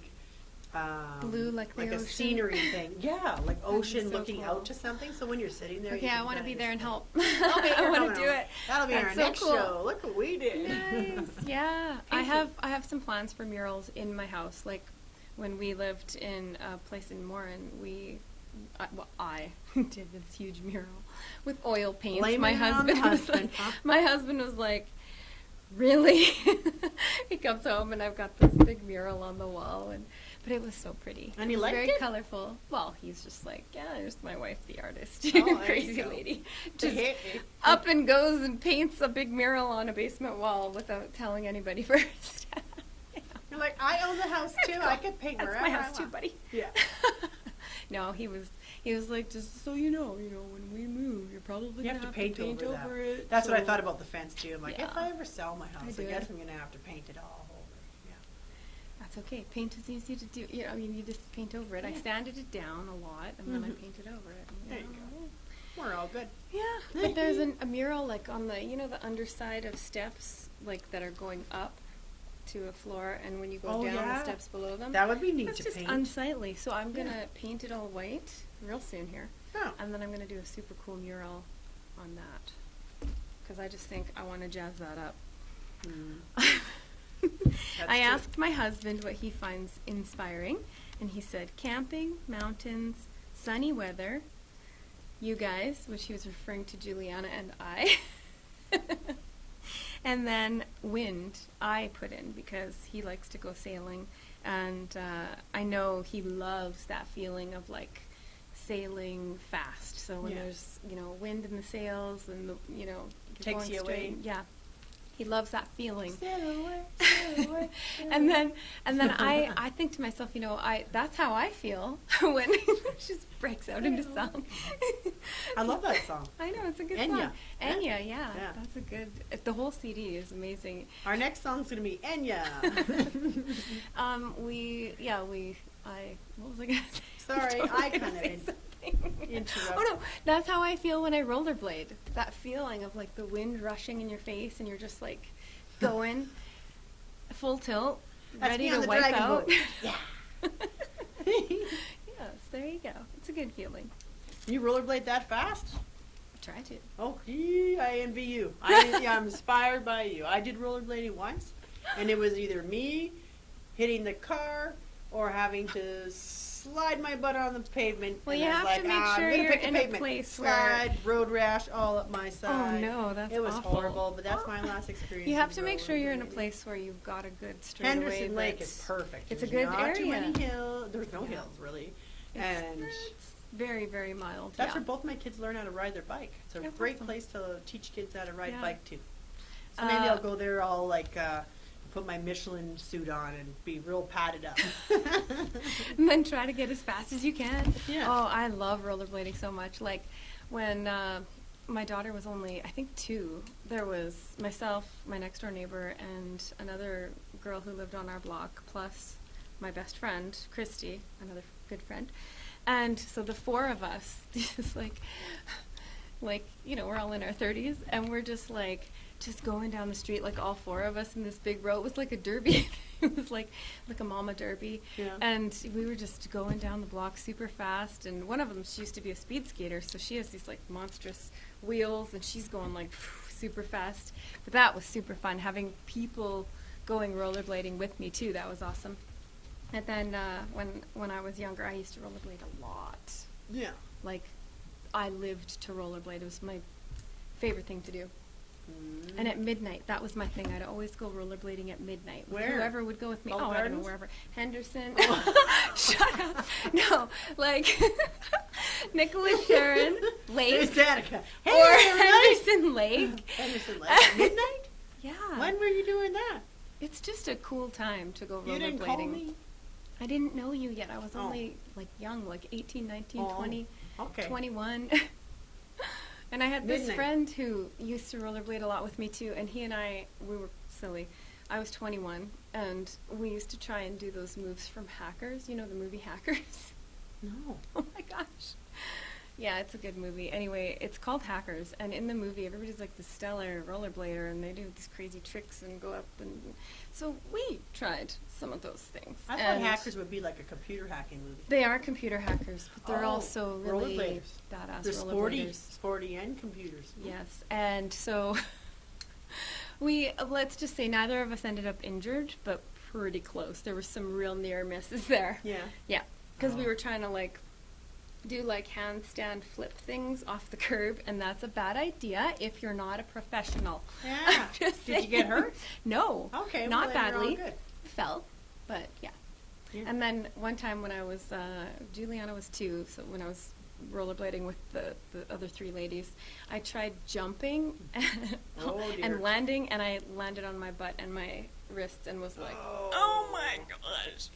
Blue, like the a ocean. scenery thing. Yeah, like That'd be ocean so looking cool. out to something. So when you're sitting there, Okay, you I can want to kinda be there and just- help. Okay, I you're want coming to do over. it. That'll be our That's so next cool. show. Look what we did. Nice. Yeah, I Painting. have some plans for murals in my house. Like when we lived in a place in Morin, I did this huge mural with oil paints. Blaming My it on the husband was husband, like, huh? my husband was like, really? He comes home and I've got this big mural on the wall, but it was so pretty. And it he was liked very it? colorful. Well, he's just like, yeah, there's my wife, the artist, Oh, there you crazy go. lady, just Hey. up and goes and paints a big mural on a basement wall without telling anybody first. You're like, I own the house too. That's I cool. can paint That's wherever my I house too, want. buddy. Yeah. No, he was like, just so you know, when we move, you're probably You gonna have to paint over that. it. That's what I so- thought about the fence too. I'm like, Yeah. if I ever sell my house, I do guess it. I'm gonna have to paint it all over. Yeah. That's okay. Paint is easy to do. You just paint over it. I Yeah. sanded it down a lot, and then I Mhm. painted over it. There you go. We're all good. Yeah, but there's a mural like on the the underside of steps like that are going up to a floor, and when you go Oh, down the yeah. steps below them, That would be neat it's to just paint. unsightly. So I'm Yeah. gonna paint it all white real soon here, Oh. and then I'm gonna do a super cool mural on that because I just think I want to jazz that up. Mm. I true. asked my husband what he finds inspiring, and he said camping, mountains, sunny weather, you guys, which he was referring to Juliana and I, and then wind I put in because he likes to go sailing, and I know he loves that feeling of like sailing fast. So when Yeah. there's wind in the sails and you're Takes going you straight, away. yeah. He loves that feeling. Sail away, sail away, sail and away. then I think to myself, that's how I feel when it just breaks out into song. I love that song. I know, it's a good Enya. song. Enya, yeah. Yeah. That's a good. The whole CD is amazing. Our next song's gonna be Enya. What was I gonna say? Sorry, was I gonna kind of say something. interrupt. Oh no, that's how I feel when I rollerblade. That feeling of like the wind rushing in your face and you're just like going full tilt, That's ready me to on the wipe dragon out. boat. Yeah. Yes, there you go. It's a good feeling. You rollerblade that fast? Try to. Oh, I envy you. I'm inspired by you. I did rollerblading once, and it was either me hitting the car or having to slide my butt on the pavement. Well, and you I was have like, to make I'm sure gonna you're pick the in a pavement. place where- slide, road rash all up my Oh side. no, that's It was awful. horrible, but that's my last experience. You have with to make sure you're in a rollerblading. place where you've got a good straightaway. Henderson Lake that's- is perfect. It's a There's good not too area. many hills. There's no Yeah. hills really, It's- and it's very, very mild. that's yeah. where both my kids learn how to ride their bike. It's a That's great awesome. place to teach kids how to ride Yeah. bike too. So maybe I'll Uh, go there all like put my Michelin suit on and be real padded up. And then try to get as fast as you can. Yeah. Oh, I love rollerblading so much. Like when my daughter was only, I think, 2, there was myself, my next door neighbor, and another girl who lived on our block, plus my best friend, Christy, another good friend. And so the 4 of us, just like, we're all in our 30s, and we're just like, just going down the street, like all 4 of us in this big row. It was like a derby. It was like a mama derby. Yeah. And we were just going down the block super fast. And one of them, she used to be a speed skater, so she has these like monstrous wheels, and she's going like super fast. But that was super fun, having people going rollerblading with me too. That was awesome. And then when I was younger, I used to rollerblade a lot. Yeah. Like, I lived to rollerblade. It was my favorite thing to do. And at midnight, that was my thing. I'd always go rollerblading at midnight. With Where? whoever would go with me. Old I don't know, Gardens? wherever. Henderson. Shut up. No, like Nicholas Sharon Lake. There's Danica. Hey, or everybody! Henderson Lake. Henderson Lake. At midnight? Yeah. When were you doing that? It's just a cool time to go rollerblading. You didn't call me? I didn't know you yet. I was Oh. only like young, like 18, 19, Oh, 20, okay. 21. And I had this Midnight. friend who used to rollerblade a lot with me too, and he and we were silly. I was 21, and we used to try and do those moves from Hackers. You know the movie Hackers? No. Oh my gosh. Yeah, it's a good movie. Anyway, it's called Hackers, and in the movie, everybody's like the stellar rollerblader, and they do these crazy tricks and go up, and so we tried some of those things. I thought And Hackers would be like a computer hacking movie. they are computer hackers, but they're Oh, also really rollerbladers. badass They're rollerbladers. sporty and computers. Yes, and so let's just say neither of us ended up injured, but pretty close. There were some real near misses there. Yeah. Yeah, because we Oh. were trying to like do like handstand flip things off the curb, and that's a bad idea if you're not a professional. Yeah. I'm just Did you get saying. hurt? No. Okay. Not well, then you're all badly. good. Fell, but yeah. Yeah. And then one time when I was, Juliana was 2, so when I was rollerblading with the other 3 ladies, I tried jumping Oh, dear. and landing, and I landed on my butt and my wrists and was like, Oh. oh my gosh.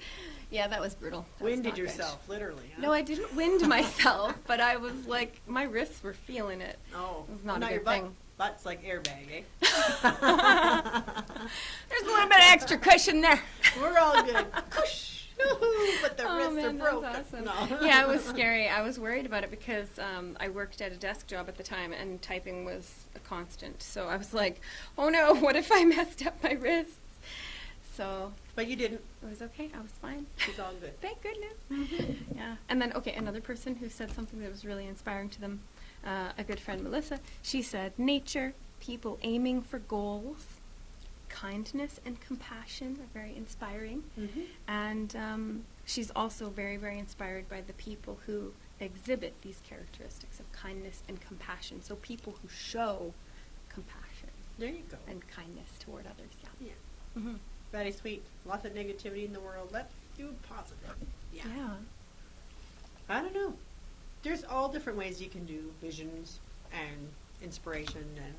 Yeah, that was brutal. That was Winded not good. yourself, literally. Huh? No, I didn't wind myself, but I was like, my wrists were feeling it. Oh. It was not a your good butt. thing. Butt's like airbag, eh? There's a little bit of extra cushion there. We're all good. Cush. But the Oh, wrists man, are broke. that's awesome. No. Yeah, it was scary. I was worried about it because I worked at a desk job at the time, and typing was a constant. So I was like, oh no, what if I messed up my wrists? So But you didn't. it was okay. I was fine. It's all good. Thank goodness. Yeah. And then, okay, another person who said something that was really inspiring to them, a good friend, Melissa, she said, nature, people aiming for goals, kindness and compassion are very inspiring. Mm-hmm. And she's also very, very inspired by the people who exhibit these characteristics of kindness and compassion. So people who show compassion There you go. and kindness toward others. Yeah. Yeah. Mm-hmm. Very sweet. Lots of negativity in the world. Let's do positive. Yeah. I don't know. There's all different ways you can do visions and inspiration and,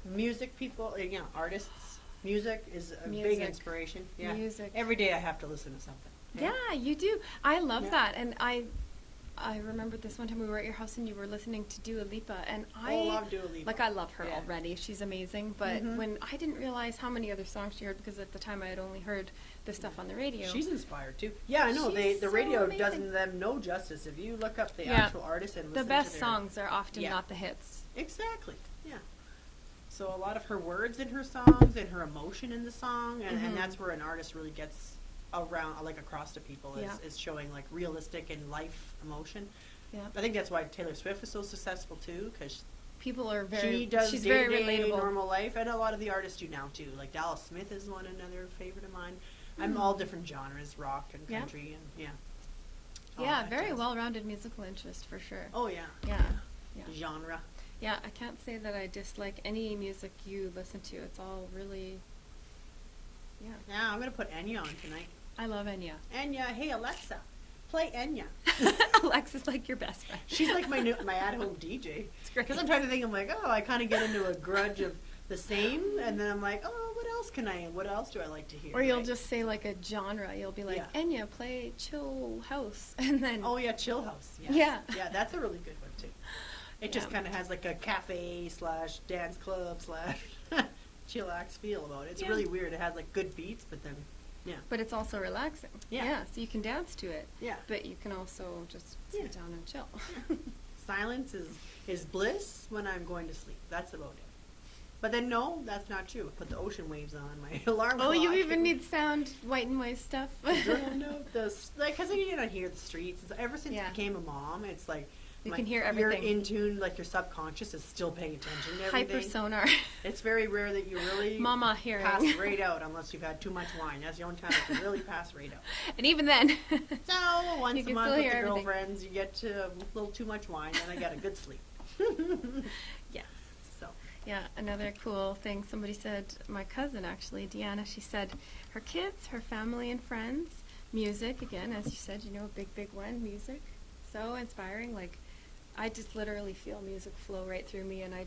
music people, artists. Music is a big Music. inspiration. Yeah. Music. Every day I have to listen to something. Yeah, you do. I love Yeah. that. And I remember this one time we were at your house and you were listening to Dua Lipa, and I love Dua Lipa. Like, I love her Yeah. already. She's amazing. But Mhm. when I didn't realize how many other songs she heard, because at the time I had only heard the stuff on the radio. She's inspired too. Yeah, I know. She's The so radio amazing. doesn't them no justice. If you look up the Yeah. actual artist and The listen best to their songs are often Yeah. not the hits. Exactly. Yeah. So a lot of her words in her songs and her emotion in the song, and, Mhm. and that's where an artist really gets around, like across to people, is, Yeah. is showing like realistic and life emotion. Yeah. I think that's why Taylor Swift is so successful too, because People are very. she does she's very day-to-day relatable. normal life, and a lot of the artists do now too. Like Dallas Smith is another favorite of mine. I'm all different genres, rock and Yeah. country, and yeah. all Yeah, that very jazz. well-rounded musical interest for sure. Oh yeah. Yeah. Yeah. Genre. Yeah, I can't say that I dislike any music you listen to. It's all really. Yeah. Yeah, I'm gonna put Enya on tonight. I love Enya. Enya, hey Alexa, play Enya. Alexa's like your best friend. She's like my at-home DJ. It's great. Because I'm trying to think, I'm like, oh, I kind of get into a grudge of the same, and then I'm like, oh, what else do I like to hear? Or you'll right? just say like a genre. You'll be like, Yeah. Enya, play Chill House, and then. Oh yeah, Chill House. Yes. Yeah. Yeah, that's a really good one too. It just Yeah. kind of has like a cafe / dance club / chillax feel about it. It's Yeah. really weird. It has like good beats, but then, yeah. But it's also relaxing. Yeah. So you can dance to it. Yeah. But you can also just Yeah. sit down and chill. Silence is bliss when I'm going to sleep. That's about it. But then no, that's not true. Put the ocean waves on my alarm Oh, you clock. even need sound, white noise stuff. Because I hear the streets. Ever since Yeah. I became a mom, it's like You Like, can hear You're everything. in tune, like your subconscious is still paying attention to everything. Hypersonar. It's very rare that you really Mama hearing. pass right out unless you've had too much wine. That's the only time you can really pass right out. And even then. So once You a can month still with hear the everything. girlfriends, you get to a little too much wine, and I got a good sleep. Yes. So Yeah, another cool thing somebody said, my cousin actually, Deanna, she said her kids, her family and friends, music, again, as you said, you know, a big, big one, music. So inspiring. Like, I just literally feel music flow right through me, and I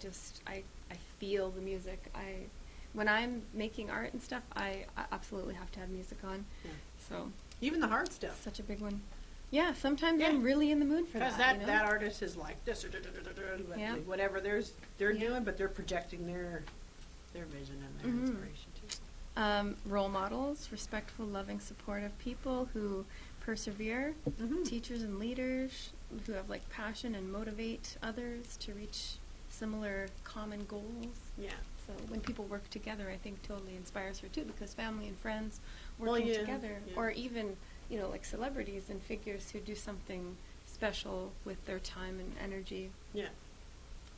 feel the music. When I'm making art and stuff, I absolutely have to have music on. Yeah. So even the hard stuff. such a big one. Yeah, sometimes Yeah. I'm really in the mood for that. Because that, you know? that artist is like this, Yeah. whatever they're Yeah. doing, but they're projecting their vision and their Mhm. inspiration too. Role models, respectful, loving, supportive people who persevere, Mhm. teachers and leaders who have like passion and motivate others to reach similar common goals. Yeah. So when people work together, I think totally inspires her too, because family and friends Well, working yeah, together, yeah. or even, you know, like celebrities and figures who do something special with their time and energy. Yeah.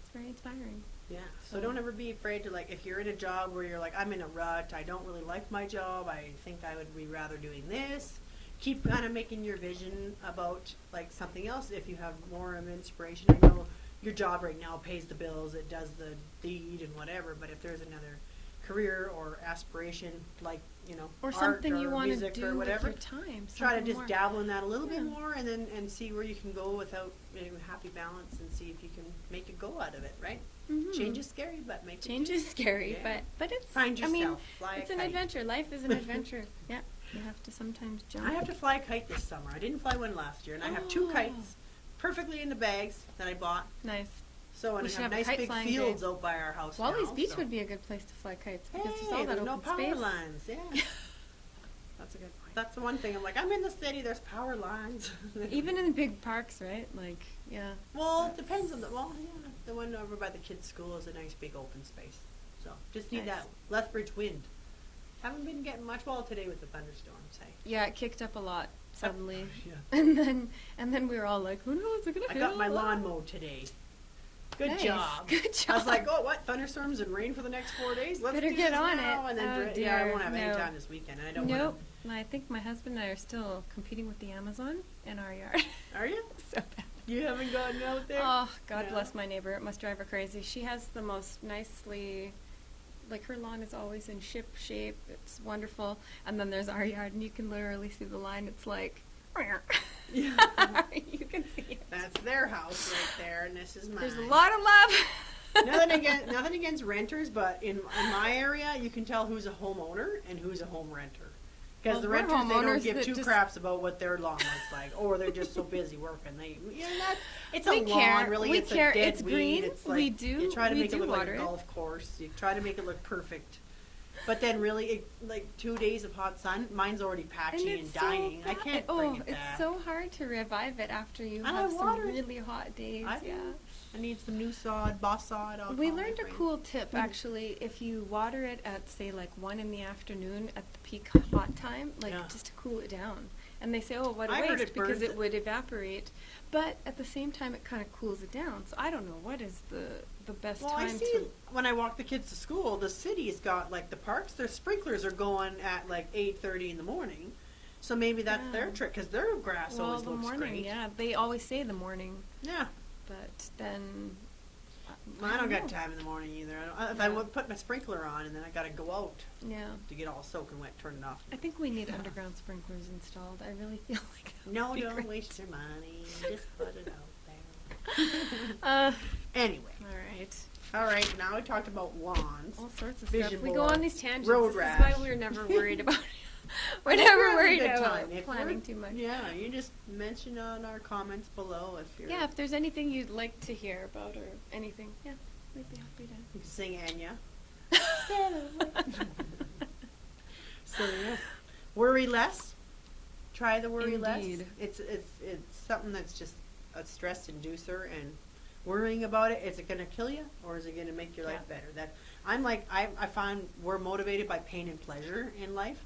It's very inspiring. Yeah. So don't ever be afraid to, like, if you're in a job where you're like, I'm in a rut, I don't really like my job, I think I would be rather doing this. Keep kind of making your vision about like something else if you have more of inspiration. I know your job right now pays the bills, it does the deed and whatever, but if there's another career or aspiration like, you know, Or art something or you want to music do or with whatever, your time. try to something just more. dabble in that a little bit Yeah. more and see where you can go without, you know, happy balance, and see if you can make a go out of it, right? Mhm. Change is scary, but make Change it is scary, Yeah. but it's. Find I mean, yourself, fly a it's an kite. adventure. Life is an adventure. Yeah, you have to sometimes jump. I have to fly a kite this summer. I didn't fly one last year, and I have 2 Oh. kites perfectly in the bags that I bought. Nice. So, and We I should have have a nice kite big flying fields day. out by our house Wally's now, Beach so. would be a good place to fly kites because there's all Hey, that there's no open power space. lines. Yeah, That's a good point. that's the one thing. I'm like, I'm in the city. There's power lines. Even in big parks, right? Like, yeah. Well, it depends on the one over by the kids' school is a nice big open space. So just need Nice. that Lethbridge wind. Haven't been getting much today with the thunderstorms. Hey. Yeah, it kicked up a lot suddenly. Yeah. And then we were all like, "Oh no, is it gonna I hit got my us?" lawn mowed today. Good Nice. job. Good I was job. like, oh, what? Thunderstorms and rain for the next 4 days? Let's Better do get this on now. it. And then, Oh, yeah, I dear. won't have any No. time this weekend. And I don't Nope. want I think my husband and I are still competing with the Amazon in our yard. to. Are you? So bad. You haven't gotten out there? Oh, God No. bless my neighbor. It must drive her crazy. She has the most nicely, like her lawn is always in ship shape. It's wonderful. And then there's our yard, and you can literally see the line. It's like, Yeah. you can see it. That's their house right there, and this is mine. There's a lot of love. Nothing against renters, but in my area, you can tell who's a homeowner and who's a home renter. Because Well, the we're renters, they don't homeowners give that two just- craps about what their lawn looks like, or they're just so busy working. It's a We lawn, care. really. We It's care. a dead It's weed. green. It's like, We do- You try to we make it do look like water a it. golf course. You try to make it look perfect. But then, really, like 2 days of hot sun, mine's already patchy and, it's dying. So I can't bad. bring it it's back. so hard to revive it after you And I have some water it. really hot days. I yeah. do. I need some new sod, boss sod. I'll We call my learned a friend. cool tip Mhm. actually. If you water it at say like 1 in the afternoon at the peak hot time, like Yeah. just to cool it down. And they say, oh, what a I heard waste it because burns it it. would evaporate. But at the same time, it kind of cools it down. So I don't know what is the best Well, time I see to. when I walk the kids to school, the city's got like the parks. Their sprinklers are going at like 8:30 in the morning, so maybe that's their Yeah. trick because their grass Well, always the looks morning, great. yeah. They always say the morning, Yeah. but then. Well, I don't got know. time in the morning either. If I Yeah. would put my sprinkler on and then I got to go out Yeah. to get all soaking wet, turn it off. I think we need underground sprinklers installed. I really feel like that No, would be don't great. waste your money. Just put it out there. Anyway, All right. all right. Now we talked about lawns. All sorts of Vision stuff. We go board, on these tangents. road This rash. is why we're never worried about. We're I think never having a worried good about time. If planning we're- too much. Yeah, you just mention on our comments below if you're. Yeah, if there's anything you'd like to hear about or anything, yeah, we'd be happy to. You can sing Anya. So yeah, worry less. Try the worry Indeed. less. It's something that's just a stress inducer, and worrying about it, is it going to kill you or is it going to make your life Yeah. better? That I find we're motivated by pain and pleasure in life.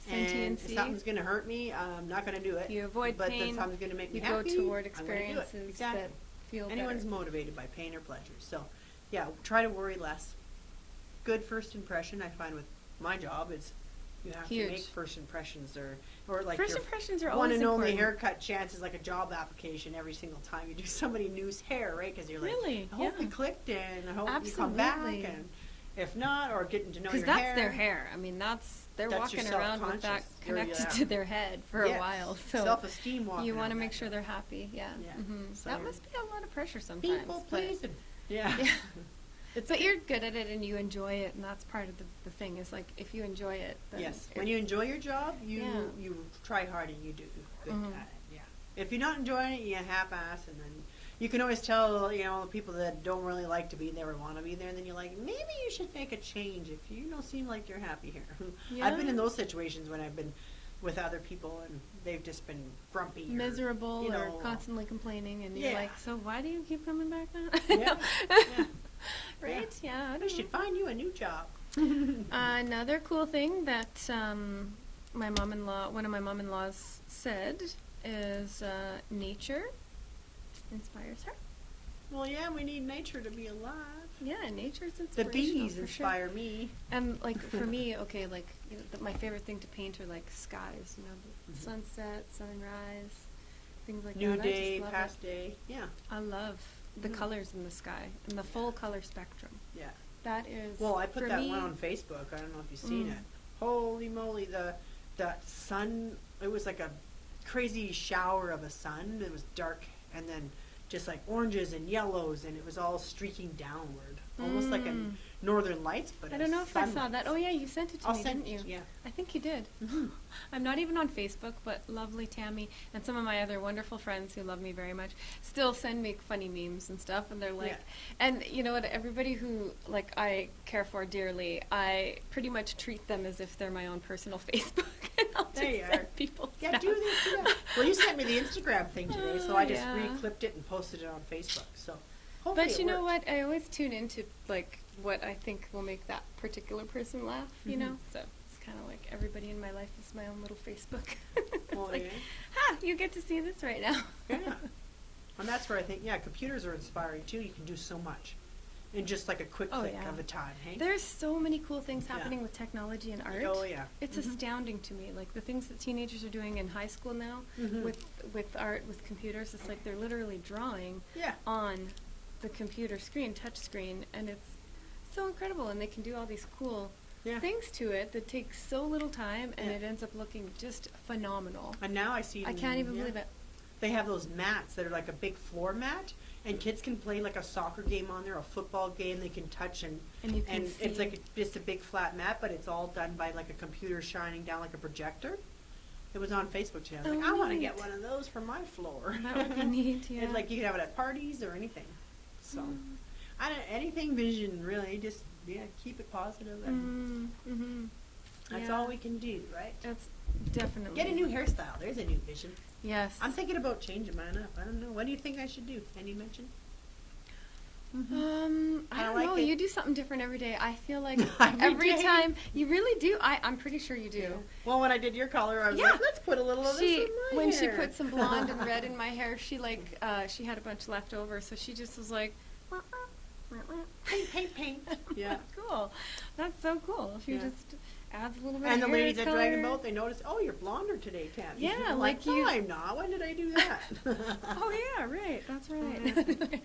And if Sentiency. something's going to hurt me, I'm not going to do it. You avoid but pain, if something's going to make me you go happy, toward I'm gonna do it. experiences Exactly. that feel Anyone's better. motivated by pain or pleasure. So, yeah, try to worry less. Good first impression, I find with my job, is you have Huge. to make first impressions, or like First your impressions are one always and only important. haircut chance is like a job application every single time you do somebody new's hair, right? Because you're like, Really? I hope Yeah. we clicked and I hope you come back, Absolutely. and if not, or getting to know your Because that's hair. their hair. I mean, they're That's your walking around with that self-conscious. connected Yeah. to their head for Yes. a while. So Self-esteem walking you want to out make that sure door. they're happy. Yeah. Yeah. So That must be a lot of pressure sometimes. People but- pleasing. Yeah. Yeah. It's But you're good at it and you enjoy it, and that's part of the thing. Is like if you enjoy it, then Yes, when you enjoy your job, Yeah. you try hard and you do good Mhm. at it. Yeah. If you're not enjoying it, you half-ass, and then you can always tell, the people that don't really like to be there or want to be there, and then you're like, maybe you should make a change if you don't seem like you're happy here. I've been in Yeah. those situations when I've been with other people and they've just been grumpy, or, miserable you or know, constantly complaining, and you're Yeah. like, so why do you keep coming back then? Yeah. Yeah. Right? Yeah. I We don't should know. find you a new job. Another cool thing that one of my mom-in-laws said is nature inspires her. Well, yeah, we need nature to be alive. Yeah, nature's The inspirational. bees for inspire sure. me. And like for me, okay, like my favorite thing to paint are like skies. The Mhm. sunset, sunrise, things like New that. I day, just love past it. day. Yeah. I love the Mhm. colors in the sky and the full color spectrum. Yeah. That is. Well, I put for that me, one on Facebook. I don't know if you've seen Mm. it. Holy moly, the sun, it was like a crazy shower of a sun. It was dark and then just like oranges and yellows, and it was all streaking downward. Almost like a Mm. Northern Lights, but I don't know if I saw that. Oh yeah, you sent it to I'll me, send didn't you? Yeah. I think you did. Mhm. I'm not even on Facebook, but lovely Tami and some of my other wonderful friends who love me very much still send me funny memes and stuff, and they're like, Yeah. and you know what? Everybody who like I care for dearly, I pretty much treat them as if they're my own personal Facebook, and I'll There just you send are. people Yeah, stuff. do this, do that. Well, you sent me the Instagram thing today, so I just Yeah. re-clipped it and posted it on Facebook. So hopefully But it you know worked. what? I always tune into like what I think will make that particular person laugh. You Mhm. know, so it's kind of like everybody in my life is my own little Facebook. It's Well, like, yeah. you get to see this right now. Yeah. And that's where I think, yeah, computers are inspiring too. You can do so much in just like a quick Oh, click yeah. of a time, hey? There's so many cool things Yeah. happening with technology and art. Oh, yeah. It's Mhm. astounding to me. Like the things that teenagers are doing in high school now Mhm. with art, with computers. It's like they're literally drawing Yeah. on the computer screen, touch screen, and it's so incredible. And they can do all these cool Yeah. things to it that takes so little time, and Yeah. it ends up looking just phenomenal. And now I see I can't even yeah, believe it. They have those mats that are like a big floor mat, and kids can play like a soccer game on there, a football game. They can touch And you can it's see. like just a big flat mat, but it's all done by like a computer shining down like a projector. It was on Facebook today. I was Oh, like, I want to neat. get one of those for my floor. That would be neat, yeah. It's like you can have it at parties or anything. So, Mm. I don't anything vision really. Just keep it positive, and Mm-hmm. that's all we can do, right? That's definitely. Get a new hairstyle. There's a new vision. Yes. I'm thinking about changing mine up. I don't know. What do you think I should do? Any mention? I I don't like know. it. You do something different every day. I feel like Every every day? time you really do. I'm pretty sure you do. Yeah. Well, when I did your color, I was Yeah. like, let's put a little of this in my When hair. she put some blonde and red in my hair, she like she had a bunch left over, so she just was like, paint, paint. Yeah. cool. That's so cool. She Yeah. just adds a little bit. And the of hair ladies at color. Dragon Boat, they noticed, oh, you're blonder today, Tami. Yeah, I'm like no, you- I'm not. When did I do that? Oh yeah, right. That's Mm-hmm. right.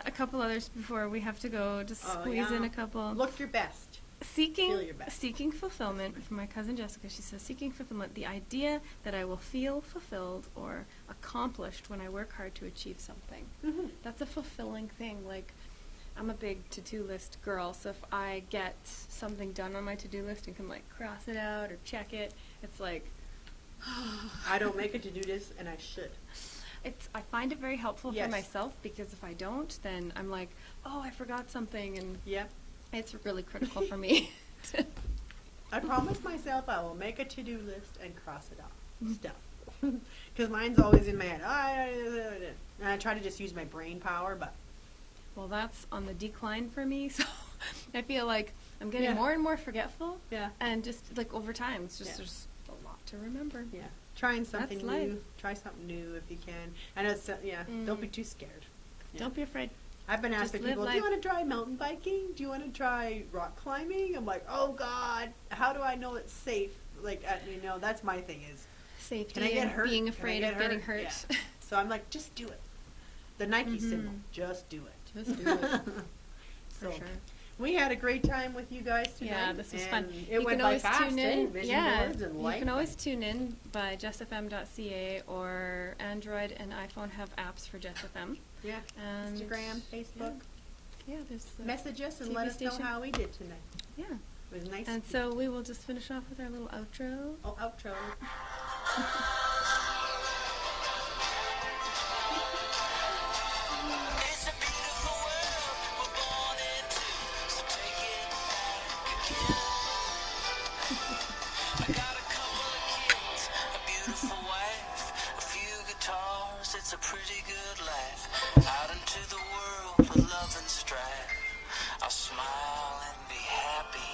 A couple others before we have to go. Just Oh, squeeze in yeah. a couple. Look your best. Feel your best. Seeking fulfillment from my cousin Jessica. She says, seeking fulfillment, the idea that I will feel fulfilled or accomplished when I work hard to achieve something. Mm-hmm. That's a fulfilling thing. Like, I'm a big to-do list girl, so if I get something done on my to-do list and can like cross it out or check it, it's like, I don't make a to-do list, and I should. I find it very helpful Yes. for myself, because if I don't, then I'm like, oh, I forgot something, and Yeah. it's really critical for me. I promise myself I will make a to-do list and cross it off. Mm-hmm. Stuff. Because mine's always in my head. And I try to just use my brain power, but Well, that's on the decline for me, so I feel like I'm getting Yeah. more and more forgetful, yeah. and just like over time, it's just Yeah. there's a lot to remember. Yeah. trying something That's life. new. Try something new if you can. I know, don't be too scared. Yeah. Don't be afraid. I've been asked by Just live people, do life. you want to try mountain biking? Do you want to try rock climbing? I'm like, oh God, how do I know it's safe? Like, that's my thing is, Safety can I get and hurt? being Can I afraid get of getting hurt. Yeah. So I'm like, just do it. The Nike symbol, just do it. Just do it. So For sure. we had a great time with you guys tonight. Yeah, this was fun. And it went by fast, Vision boards and you life. can always tune in by jessfm.ca, or Android and iPhone have apps for JessFM. Yeah, And Instagram, Facebook. Yeah, there's the Message us and TV let us station. know how we did tonight. Yeah. It was nice. And so we will just finish off with our little outro. Oh, outro. It's a beautiful world we're born into, so take it back again. I got a couple of kids, a beautiful wife, a few guitars, it's a pretty good life. Out into the world of love and strife, I'll smile and be happy